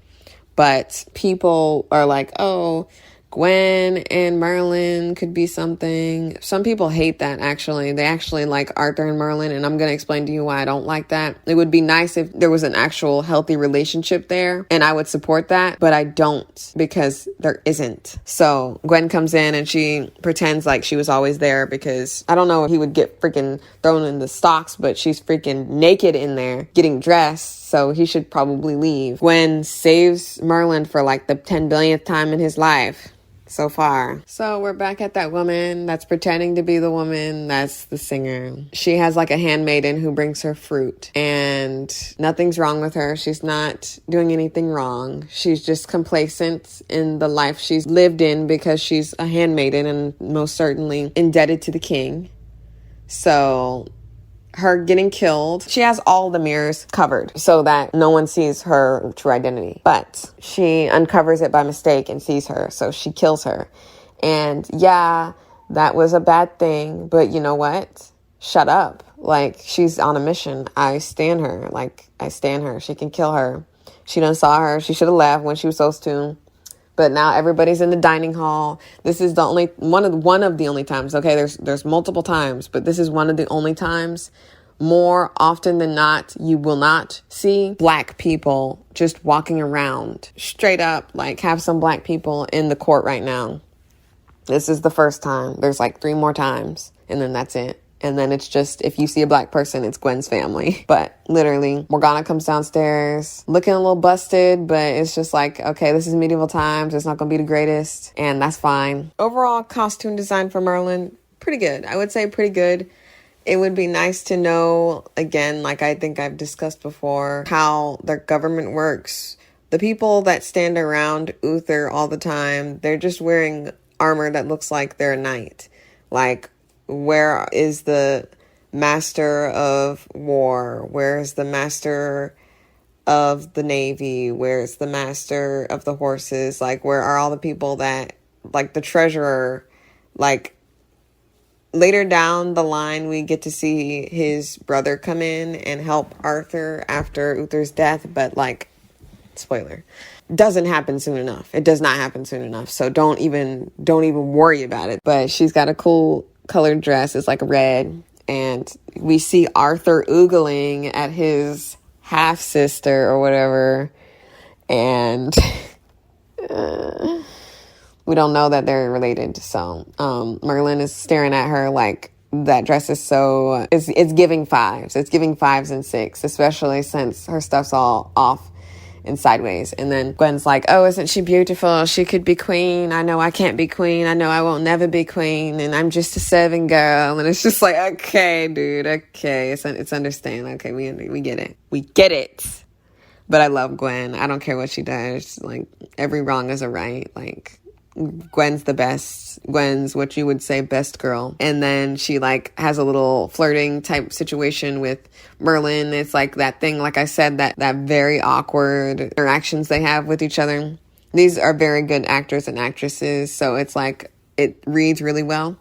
but people are like, oh, Gwen and Merlin could be something. Some people hate that, actually. They actually like Arthur and Merlin, and I'm going to explain to you why I don't like that. It would be nice if there was an actual healthy relationship there, and I would support that, but I don't because there isn't. So Gwen comes in, and she pretends like she was always there because, I don't know if he would get freaking thrown in the stocks, but she's freaking naked in there getting dressed, so he should probably leave. Gwen saves Merlin for like the 10 billionth time in his life. So far. So we're back at that woman that's pretending to be the woman that's the singer. She has like a handmaiden who brings her fruit, and nothing's wrong with her. She's not doing anything wrong. She's just complacent in the life she's lived in because she's a handmaiden and most certainly indebted to the king. So her getting killed, she has all the mirrors covered so that no one sees her true identity. But she uncovers it by mistake and sees her, so she kills her. And yeah, that was a bad thing, but you know what? Shut up. Like, she's on a mission. I stand her. Like, I stand her. She can kill her. She done saw her. She should have left when she was supposed to. But now everybody's in the dining hall. This is the only one of the only times. Okay, there's multiple times, but this is one of the only times. More often than not, you will not see black people just walking around straight up. Like, have some black people in the court right now. This is the first time. There's like 3 more times, and then that's it. And then it's just, if you see a black person, it's Gwen's family. But literally, Morgana comes downstairs looking a little busted, but it's just like, okay, this is medieval times. It's not going to be the greatest, and that's fine. Overall, costume design for Merlin, pretty good. I would say pretty good. It would be nice to know, again, like I think I've discussed before, how their government works. The people that stand around Uther all the time, they're just wearing armor that looks like they're a knight. Like, where is the master of war? Where's the master of the navy? Where's the master of the horses? Like, where are all the people that, like, the treasurer? Like, later down the line, we get to see his brother come in and help Arthur after Uther's death, but, like, spoiler, doesn't happen soon enough. It does not happen soon enough. So don't even worry about it. But she's got a cool colored dress. It's like red. And we see Arthur oogling at his half sister or whatever. And we don't know that they're related. So Merlin is staring at her like, that dress is so, it's giving 5s. It's giving 5s and 6, especially since her stuff's all off and sideways. And then Gwen's like, oh, isn't she beautiful? She could be queen. I know I can't be queen. I know I won't never be queen. And I'm just a serving girl. And it's just like, okay, dude. Okay. It's understand. Okay. We get it. We get it. But I love Gwen. I don't care what she does. Like, every wrong is a right. Like, Gwen's the best. Gwen's what you would say best girl. And then she like has a little flirting type situation with Merlin. It's like that thing, like I said, that very awkward interactions they have with each other. These are very good actors and actresses. So it's like, it reads really well.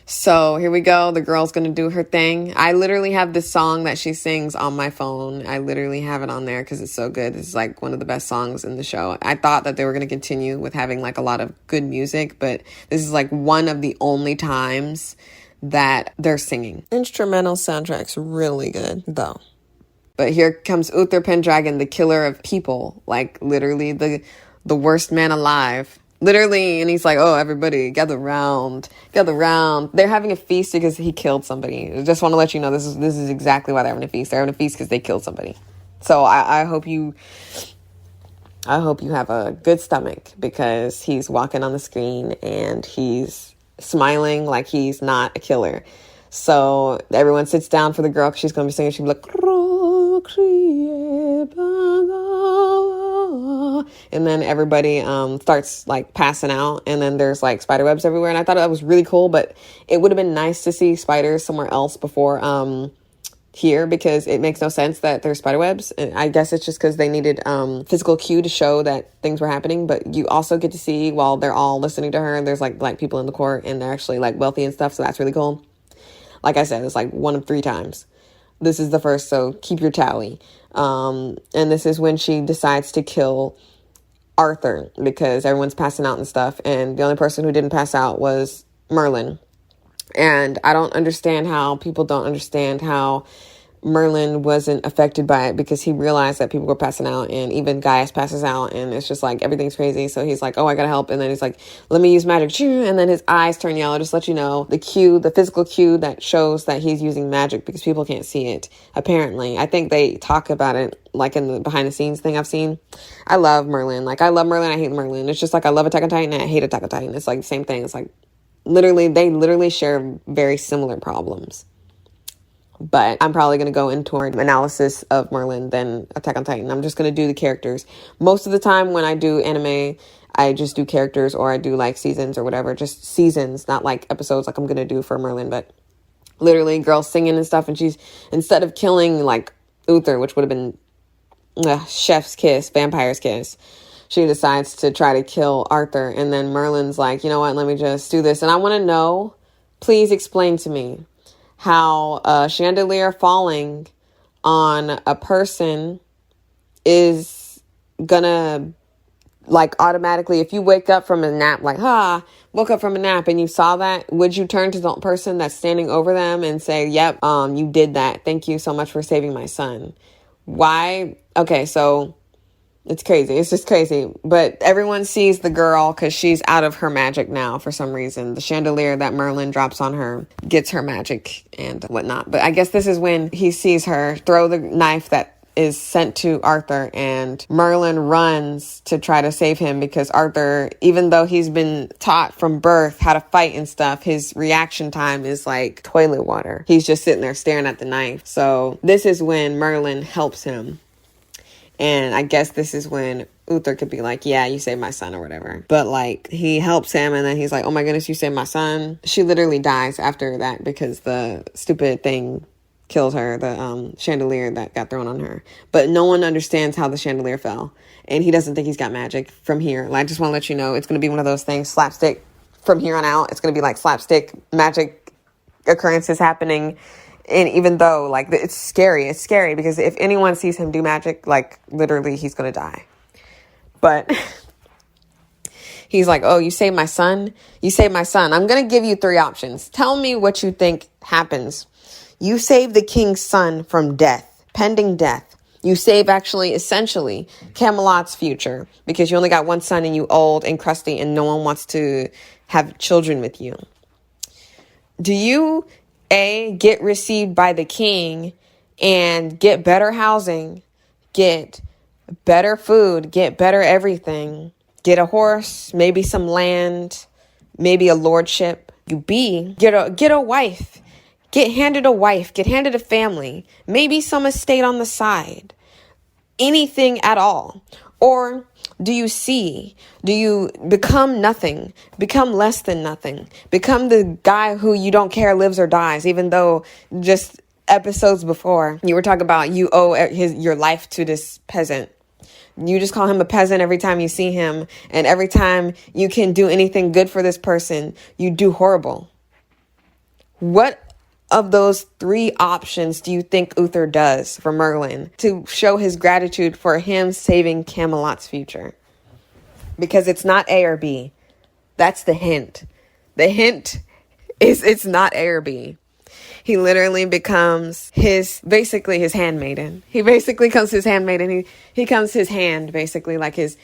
So here we go. The girl's going to do her thing. I literally have this song that she sings on my phone. I literally have it on there because it's so good. It's like one of the best songs in the show. I thought that they were going to continue with having like a lot of good music, but this is like one of the only times that they're singing. Instrumental soundtrack's really good though. But here comes Uther Pendragon, the killer of people. Like literally the worst man alive. Literally, and he's like, oh, everybody, gather round. They're having a feast because he killed somebody. I just want to let you know this is exactly why they're having a feast. They're having a feast because they killed somebody. So I hope you have a good stomach because he's walking on the screen and he's smiling like he's not a killer. So everyone sits down for the girl because she's going to be singing. She'll be like, and then everybody starts like passing out, and then there's like spider webs everywhere. And I thought that was really cool, but it would have been nice to see spiders somewhere else before here, because it makes no sense that there's spider webs. And I guess it's just because they needed physical cue to show that things were happening. But you also get to see while they're all listening to her, there's like black people in the court, and they're actually like wealthy and stuff. So that's really cool. Like I said, it's like 1 of 3 times. This is the first, so keep your tally. And this is when she decides to kill Arthur because everyone's passing out and stuff. And the only person who didn't pass out was Merlin. And I don't understand how people don't understand how Merlin wasn't affected by it, because he realized that people were passing out, and even Gaius passes out, and it's just like everything's crazy. So he's like, oh, I gotta help. And then he's like, let me use magic. And then his eyes turn yellow. Just let you know, the physical cue that shows that he's using magic, because people can't see it, apparently. I think they talk about it like in the behind the scenes thing I've seen. I love Merlin. Like, I love Merlin. I hate Merlin. It's just like I love Attack on Titan and I hate Attack on Titan. It's like the same thing. It's like they share very similar problems. But I'm probably going to go into more analysis of Merlin than Attack on Titan. I'm just going to do the characters. Most of the time when I do anime, I just do characters, or I do like seasons or whatever. Just seasons, not like episodes like I'm going to do for Merlin. But literally, girls singing and stuff. And she's, instead of killing like Uther, which would have been chef's kiss, vampire's kiss, she decides to try to kill Arthur. And then Merlin's like, you know what, let me just do this. And I want to know, please explain to me how a chandelier falling on a person is gonna like automatically, if you wake up from a nap, like, woke up from a nap and you saw that, would you turn to the person that's standing over them and say, yep, you did that. Thank you so much for saving my son? Why? Okay, so it's crazy. It's just crazy. But everyone sees the girl because she's out of her magic now for some reason. The chandelier that Merlin drops on her gets her magic and whatnot. But I guess this is when he sees her throw the knife that is sent to Arthur, and Merlin runs to try to save him because Arthur, even though he's been taught from birth how to fight and stuff, his reaction time is like toilet water. He's just sitting there staring at the knife. So this is when Merlin helps him. And I guess this is when Uther could be like, yeah, you saved my son or whatever. But like, he helps him and then he's like, oh my goodness, you saved my son. She literally dies after that because the stupid thing kills her, the chandelier that got thrown on her. But no one understands how the chandelier fell. And he doesn't think he's got magic from here. Like, I just want to let you know, it's going to be one of those things, slapstick from here on out. It's going to be like slapstick magic occurrences happening. And even though, like, it's scary because if anyone sees him do magic, like, literally, he's going to die. But he's like, oh, you saved my son? You saved my son. I'm going to give you 3 options. Tell me what you think happens. You save the king's son from death, pending death. You save, actually, essentially, Camelot's future because you only got one son and you old and crusty and no one wants to have children with you. Do you A, get received by the king and get better housing, get better food, get better everything, get a horse, maybe some land, maybe a lordship? You B, get a wife, get handed a family, maybe some estate on the side, anything at all. Or do you C, do you become nothing, become less than nothing, become the guy who you don't care lives or dies, even though just episodes before you were talking about you owe your life to this peasant. You just call him a peasant every time you see him, and every time you can do anything good for this person, you do horrible. What of those 3 options do you think Uther does for Merlin to show his gratitude for him saving Camelot's future? Because it's not A or B. That's the hint. The hint is it's not A or B. He literally becomes basically his handmaiden. He basically becomes his handmaiden. He becomes his hand, basically, like his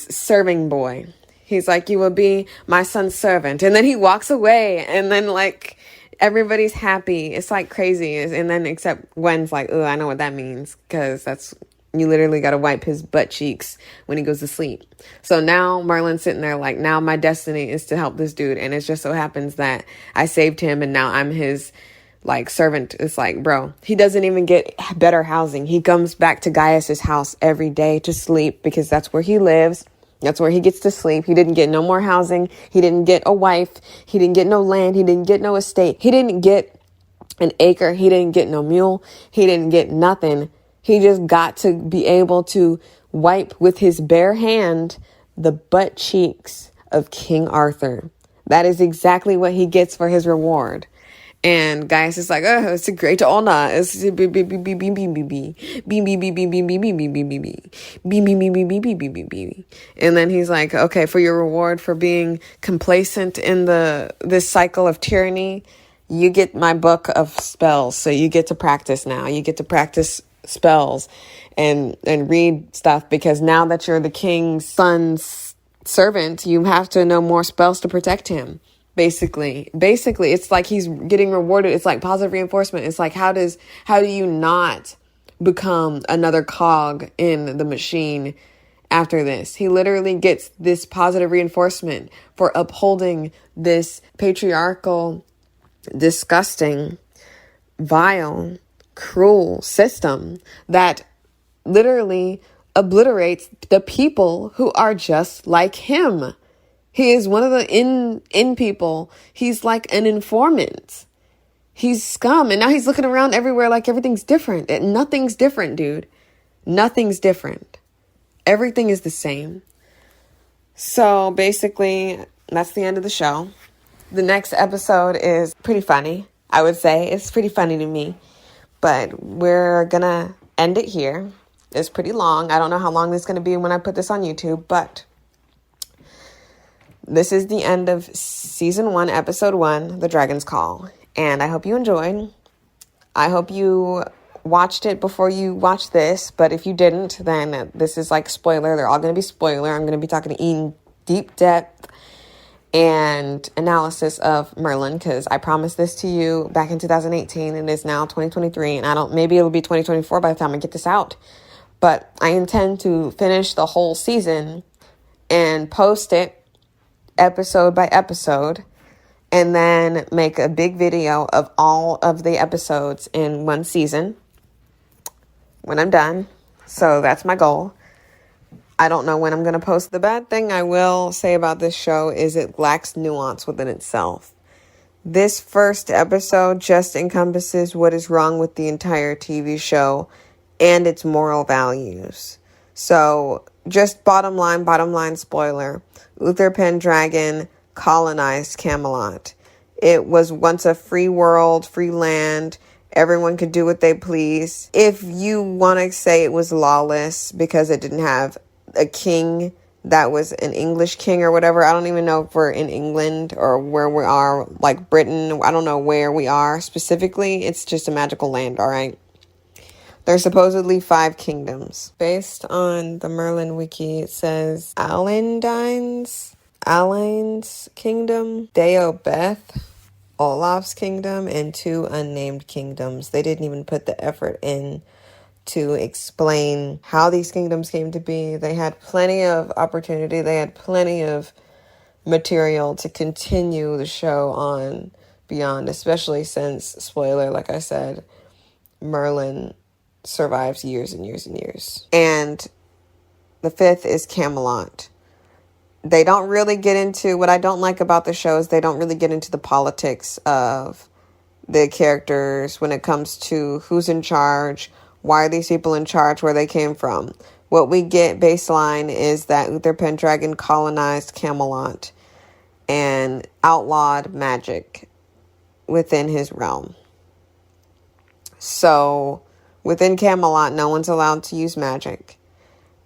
serving boy. He's like, you will be my son's servant. And then he walks away, and then like everybody's happy. It's like crazy. And then except Gwen's like, oh, I know what that means, because you literally got to wipe his butt cheeks when he goes to sleep. So now Merlin's sitting there like, now my destiny is to help this dude. And it just so happens that I saved him and now I'm his like servant. It's like, bro, he doesn't even get better housing. He comes back to Gaius's house every day to sleep because that's where he lives. That's where he gets to sleep. He didn't get no more housing. He didn't get a wife. He didn't get no land. He didn't get no estate. He didn't get an acre. He didn't get no mule. He didn't get nothing. He just got to be able to wipe with his bare hand the butt cheeks of King Arthur. That is exactly what he gets for his reward. And Gaius is like, oh, it's a great honor. It's and then he's like, okay, for your reward for being complacent in this cycle of tyranny, you get my book of spells. So you get to practice now. You get to practice spells and read stuff, because now that you're the king's son's servant, you have to know more spells to protect him. Basically, it's like he's getting rewarded. It's like positive reinforcement. It's like, how do you not become another cog in the machine after this? He literally gets this positive reinforcement for upholding this patriarchal, disgusting, vile, cruel system that literally obliterates the people who are just like him. He is one of the in people. He's like an informant. He's scum. And now he's looking around everywhere like everything's different. Nothing's different, dude. Nothing's different. Everything is the same. So basically, that's the end of the show. The next episode is pretty funny, I would say. It's pretty funny to me. But we're going to end it here. It's pretty long. I don't know how long this is going to be when I put this on YouTube, but this is the end of season 1, episode 1, The Dragon's Call. And I hope you enjoyed. I hope you watched it before you watched this, but if you didn't, then this is like spoiler. They're all going to be spoiler. I'm going to be talking in deep depth and analysis of Merlin, because I promised this to you back in 2018, and it's now 2023, and maybe it'll be 2024 by the time I get this out, but I intend to finish the whole season and post it episode by episode, and then make a big video of all of the episodes in one season when I'm done. So that's my goal. I don't know when I'm going to post. The bad thing I will say about this show is it lacks nuance within itself. This first episode just encompasses what is wrong with the entire TV show and its moral values. So just bottom line spoiler. Uther Pendragon colonized Camelot. It was once a free world, free land. Everyone could do what they please. If you want to say it was lawless because it didn't have a king that was an English king or whatever. I don't even know if we're in England or where we are, like Britain. I don't know where we are specifically. It's just a magical land, all right? There's supposedly 5 kingdoms. Based on the Merlin wiki, it says Alain's kingdom, Deobeth, Olaf's kingdom, and 2 unnamed kingdoms. They didn't even put the effort in to explain how these kingdoms came to be. They had plenty of opportunity. They had plenty of material to continue the show on beyond, especially since, spoiler, like I said, Merlin survives years and years and years. And the 5th is Camelot. They don't really get into, what I don't like about the show is they don't really get into the politics of the characters when it comes to who's in charge, why are these people in charge, where they came from. What we get baseline is that Uther Pendragon colonized Camelot and outlawed magic within his realm. So within Camelot, no one's allowed to use magic.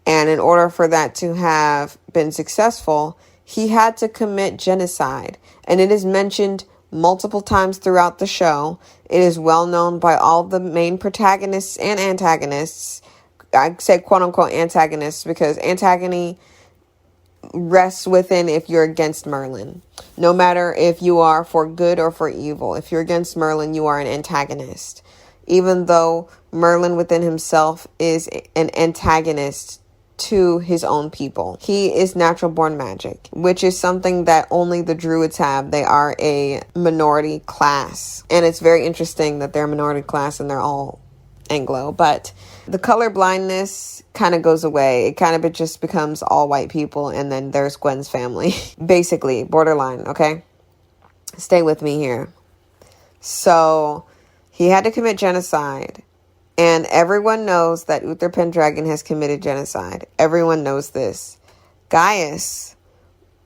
And in order for that to have been successful, he had to commit genocide. And it is mentioned multiple times throughout the show. It is well known by all the main protagonists and antagonists. I say quote unquote antagonists because antagony rests within if you're against Merlin. No matter if you are for good or for evil. If you're against Merlin, you are an antagonist. Even though Merlin within himself is an antagonist to his own people. He is natural born magic, which is something that only the druids have. They are a minority class. And it's very interesting that they're a minority class and they're all Anglo. But the color blindness kind of goes away. It kind of just becomes all white people. And then there's Gwen's family. Basically, borderline, okay? Stay with me here. So he had to commit genocide. And everyone knows that Uther Pendragon has committed genocide. Everyone knows this. Gaius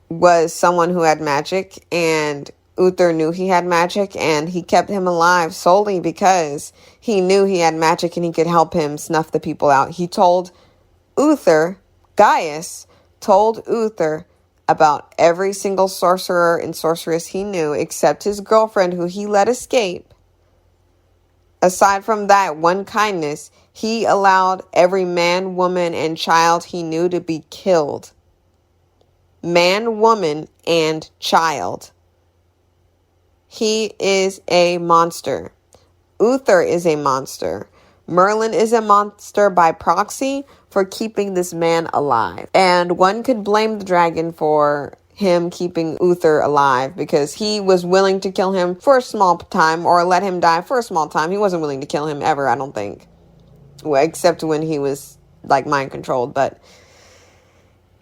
was someone who had magic, and Uther knew he had magic, and he kept him alive solely because he knew he had magic and he could help him snuff the people out. He told Uther, Gaius told Uther about every single sorcerer and sorceress he knew except his girlfriend who he let escape. Aside from that one kindness, he allowed every man, woman, and child he knew to be killed. Man, woman, and child. He is a monster. Uther is a monster. Merlin is a monster by proxy for keeping this man alive. And one could blame the dragon for him keeping Uther alive because he was willing to kill him for a small time or let him die for a small time. He wasn't willing to kill him ever, I don't think. Well, except when he was like mind controlled. But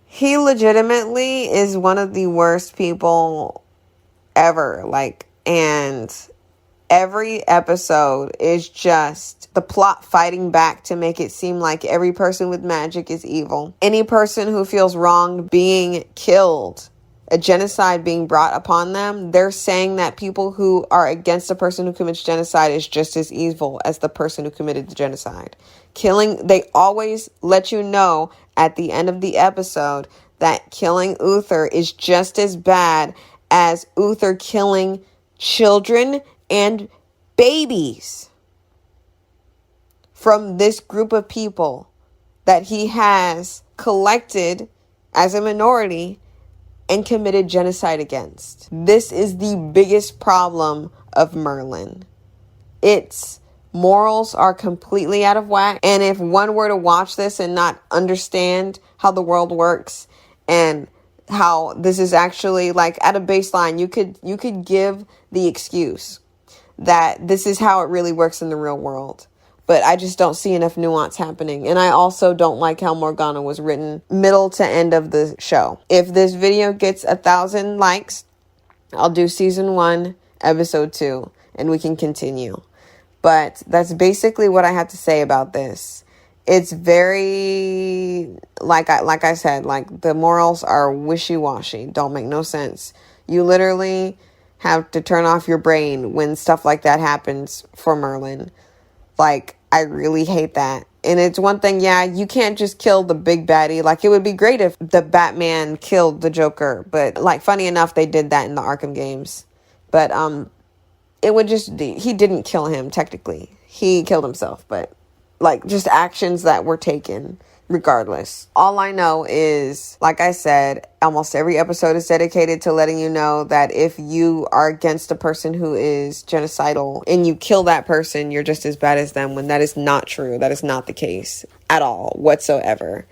he legitimately is one of the worst people ever. And every episode is just the plot fighting back to make it seem like every person with magic is evil. Any person who feels wronged being killed, a genocide being brought upon them, they're saying that people who are against a person who commits genocide is just as evil as the person who committed the genocide. They always let you know at the end of the episode that killing Uther is just as bad as Uther killing children and babies from this group of people that he has collected as a minority and committed genocide against. This is the biggest problem of Merlin. Its morals are completely out of whack. And if one were to watch this and not understand how the world works and how this is actually like at a baseline, you could give the excuse that this is how it really works in the real world. But I just don't see enough nuance happening. And I also don't like how Morgana was written middle to end of the show. If this video gets 1,000 likes, I'll do season 1, episode 2, and we can continue. But that's basically what I have to say about this. It's very, like I said, like the morals are wishy-washy, don't make no sense. You literally have to turn off your brain when stuff like that happens for Merlin. Like, I really hate that. And it's one thing, yeah, you can't just kill the big baddie. Like, it would be great if the Batman killed the Joker. But, like, funny enough, they did that in the Arkham games. But, he didn't kill him, technically. He killed himself. But, like, just actions that were taken regardless. All I know is, like I said, almost every episode is dedicated to letting you know that if you are against a person who is genocidal and you kill that person, you're just as bad as them, when that is not true. That is not the case at all whatsoever.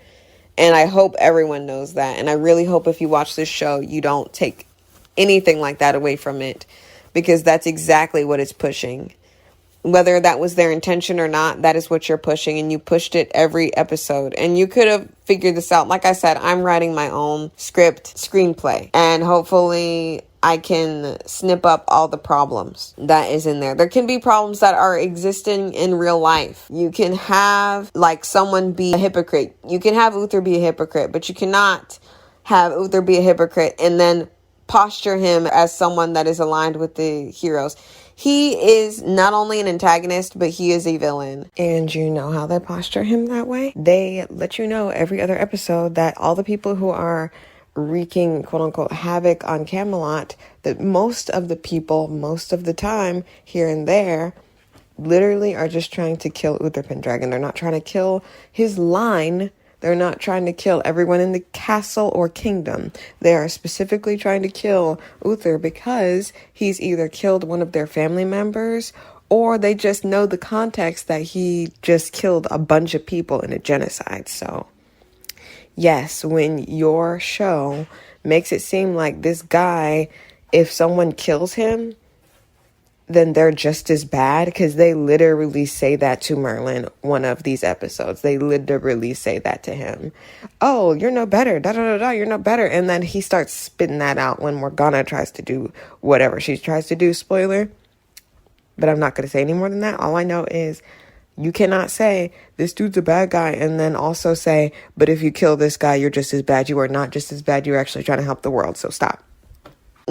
And I hope everyone knows that. And I really hope if you watch this show, you don't take anything like that away from it, because that's exactly what it's pushing. Whether that was their intention or not, that is what you're pushing, and you pushed it every episode. And you could have figured this out. Like I said, I'm writing my own screenplay, and hopefully I can snip up all the problems that is in there. There can be problems that are existing in real life. You can have like someone be a hypocrite. You can have Uther be a hypocrite, but you cannot have Uther be a hypocrite and then posture him as someone that is aligned with the heroes. He is not only an antagonist, but he is a villain. And you know how they posture him that way? They let you know every other episode that all the people who are wreaking quote unquote havoc on Camelot, that most of the people, most of the time here and there, literally are just trying to kill Uther Pendragon. They're not trying to kill his line. They're not trying to kill everyone in the castle or kingdom. They are specifically trying to kill Uther because he's either killed one of their family members, or they just know the context that he just killed a bunch of people in a genocide. So, yes, when your show makes it seem like this guy, if someone kills him, then they're just as bad, because they literally say that to Merlin one of these episodes. They literally say that to him. Oh, you're no better. Da-da-da-da, you're no better. And then he starts spitting that out when Morgana tries to do whatever she tries to do. Spoiler. But I'm not going to say any more than that. All I know is you cannot say this dude's a bad guy and then also say, but if you kill this guy, you're just as bad. You are not just as bad. You're actually trying to help the world. So stop.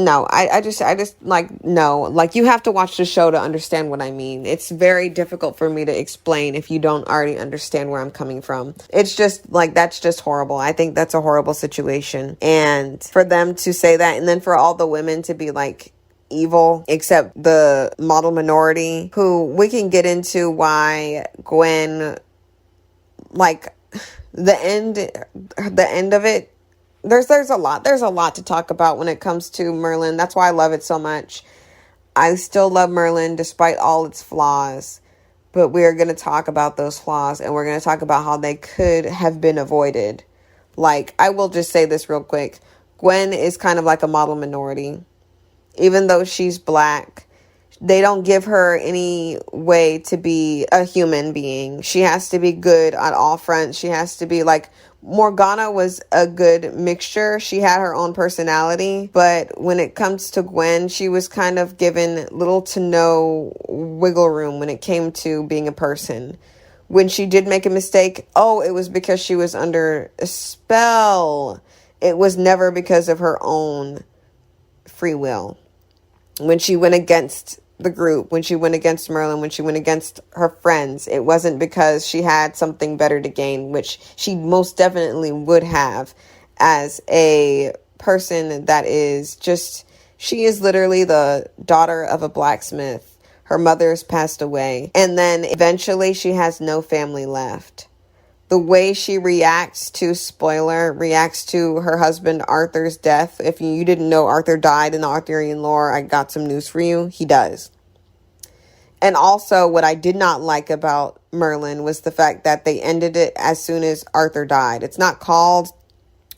No, I just like, no, like you have to watch the show to understand what I mean. It's very difficult for me to explain if you don't already understand where I'm coming from. It's just like, that's just horrible. I think that's a horrible situation. And for them to say that, and then for all the women to be like evil, except the model minority, who we can get into why Gwen, like the end of it, There's a lot to talk about when it comes to Merlin. That's why I love it so much. I still love Merlin despite all its flaws. But we're going to talk about those flaws, and we're going to talk about how they could have been avoided. Like, I will just say this real quick. Gwen is kind of like a model minority. Even though she's black, they don't give her any way to be a human being. She has to be good on all fronts. She has to be like, Morgana was a good mixture. She had her own personality. But when it comes to Gwen, she was kind of given little to no wiggle room when it came to being a person. When she did make a mistake, it was because she was under a spell. It was never because of her own free will. When she went against the group, when she went against Merlin, when she went against her friends, it wasn't because she had something better to gain, which she most definitely would have as a person that is just, she is literally the daughter of a blacksmith. Her mother's passed away. And then eventually she has no family left. The way she reacts to her husband Arthur's death. If you didn't know Arthur died in the Arthurian lore, I got some news for you. He does. And also what I did not like about Merlin was the fact that they ended it as soon as Arthur died. It's not called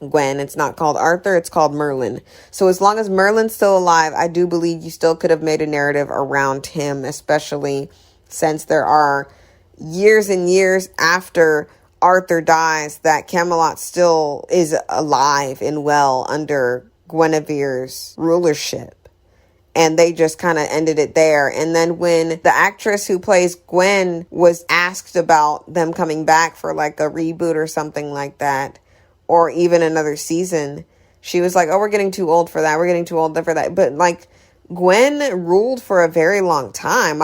Gwen. It's not called Arthur. It's called Merlin. So as long as Merlin's still alive, I do believe you still could have made a narrative around him, especially since there are years and years after Arthur dies that Camelot still is alive and well under Guinevere's rulership. And they just kind of ended it there. And then when the actress who plays Gwen was asked about them coming back for like a reboot or something like that, or even another season, she was like, oh, we're getting too old for that. We're getting too old for that. But like, Gwen ruled for a very long time.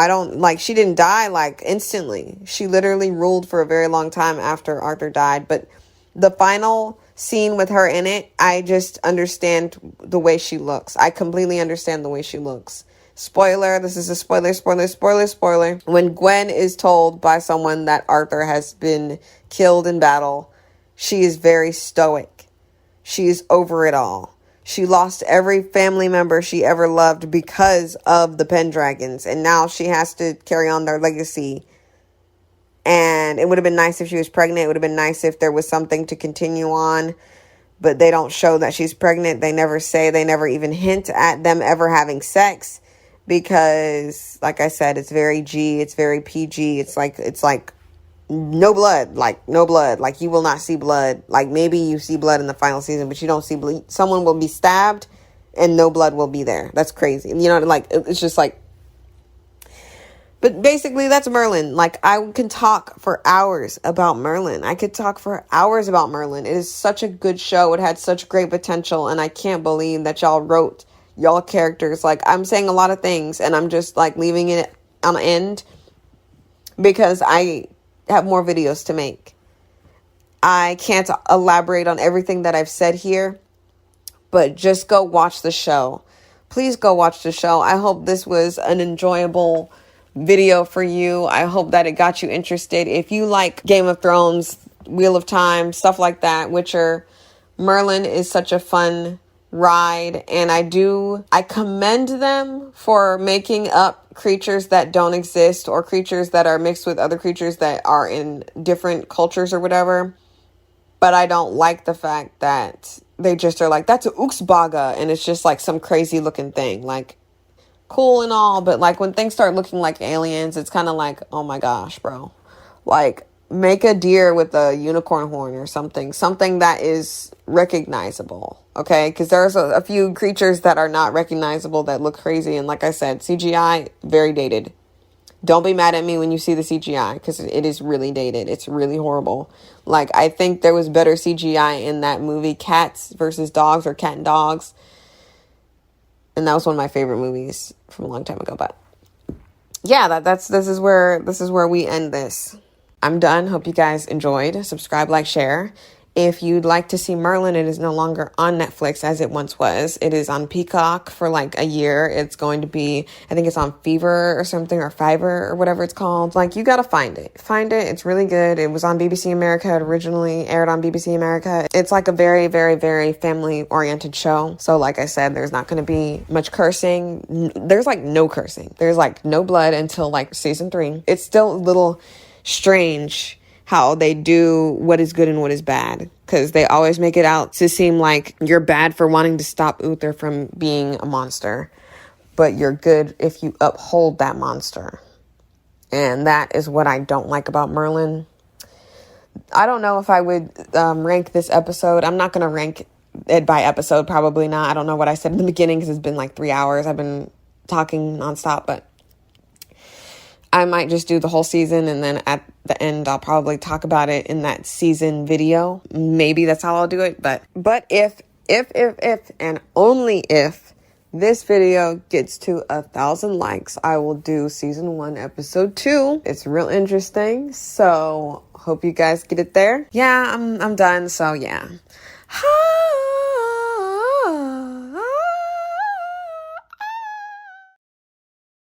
She didn't die like instantly. She literally ruled for a very long time after Arthur died. But the final scene with her in it, I just understand the way she looks. I completely understand the way she looks. Spoiler, this is a spoiler. When Gwen is told by someone that Arthur has been killed in battle, she is very stoic. She is over it all. She lost every family member she ever loved because of the Pendragons. And now she has to carry on their legacy. And it would have been nice if she was pregnant. It would have been nice if there was something to continue on. But they don't show that she's pregnant. They never even hint at them ever having sex. Because, like I said, it's very G. It's very PG. It's like no blood. Like, no blood. Like, you will not see blood. Like, maybe you see blood in the final season, but you don't see blood. Someone will be stabbed and no blood will be there. That's crazy. You know, like, it's just like... But basically, that's Merlin. Like, I can talk for hours about Merlin. I could talk for hours about Merlin. It is such a good show. It had such great potential, and I can't believe that y'all wrote y'all characters. Like, I'm saying a lot of things, and I'm just, like, leaving it on the end because I have more videos to make. I can't elaborate on everything that I've said here, but just go watch the show. Please go watch the show. I hope this was an enjoyable video for you. I hope that it got you interested. If you like Game of Thrones, Wheel of Time, stuff like that, Witcher, Merlin is such a fun ride, and I commend them for making up creatures that don't exist or creatures that are mixed with other creatures that are in different cultures or whatever. But I don't like the fact that they just are like, that's a Uxbaga, and it's just like some crazy looking thing. Like, cool and all, but like when things start looking like aliens, it's kind of like, oh my gosh, bro. Like, make a deer with a unicorn horn or something that is recognizable, okay? Because there's a few creatures that are not recognizable that look crazy, and like I said, CGI, very dated. Don't be mad at me when you see the CGI, because it is really dated. It's really horrible. Like, I think there was better CGI in that movie, Cats versus Dogs, or Cat and Dogs. And that was one of my favorite movies from a long time ago. But yeah, this is where we end this. I'm done. Hope you guys enjoyed. Subscribe, like, share. If you'd like to see Merlin, it is no longer on Netflix as it once was. It is on Peacock for like a year. It's going to be, I think it's on Fever or something, or Fiverr or whatever it's called. Like, you got to find it. Find it. It's really good. It was on BBC America. It originally aired on BBC America. It's like a very, very, very family-oriented show. So like I said, there's not going to be much cursing. There's like no cursing. There's like no blood until like season 3. It's still a little strange how they do what is good and what is bad, because they always make it out to seem like you're bad for wanting to stop Uther from being a monster, but you're good if you uphold that monster. And that is what I don't like about Merlin. I don't know if I would rank this episode. I'm not going to rank it by episode, probably not. I don't know what I said in the beginning because it's been like 3 hours. I've been talking nonstop, but I might just do the whole season, and then at the end, I'll probably talk about it in that season video. Maybe that's how I'll do it. But if If, and only if this video gets to 1,000 likes, I will do season 1, episode 2. It's real interesting. So hope you guys get it there. Yeah, I'm done. So yeah.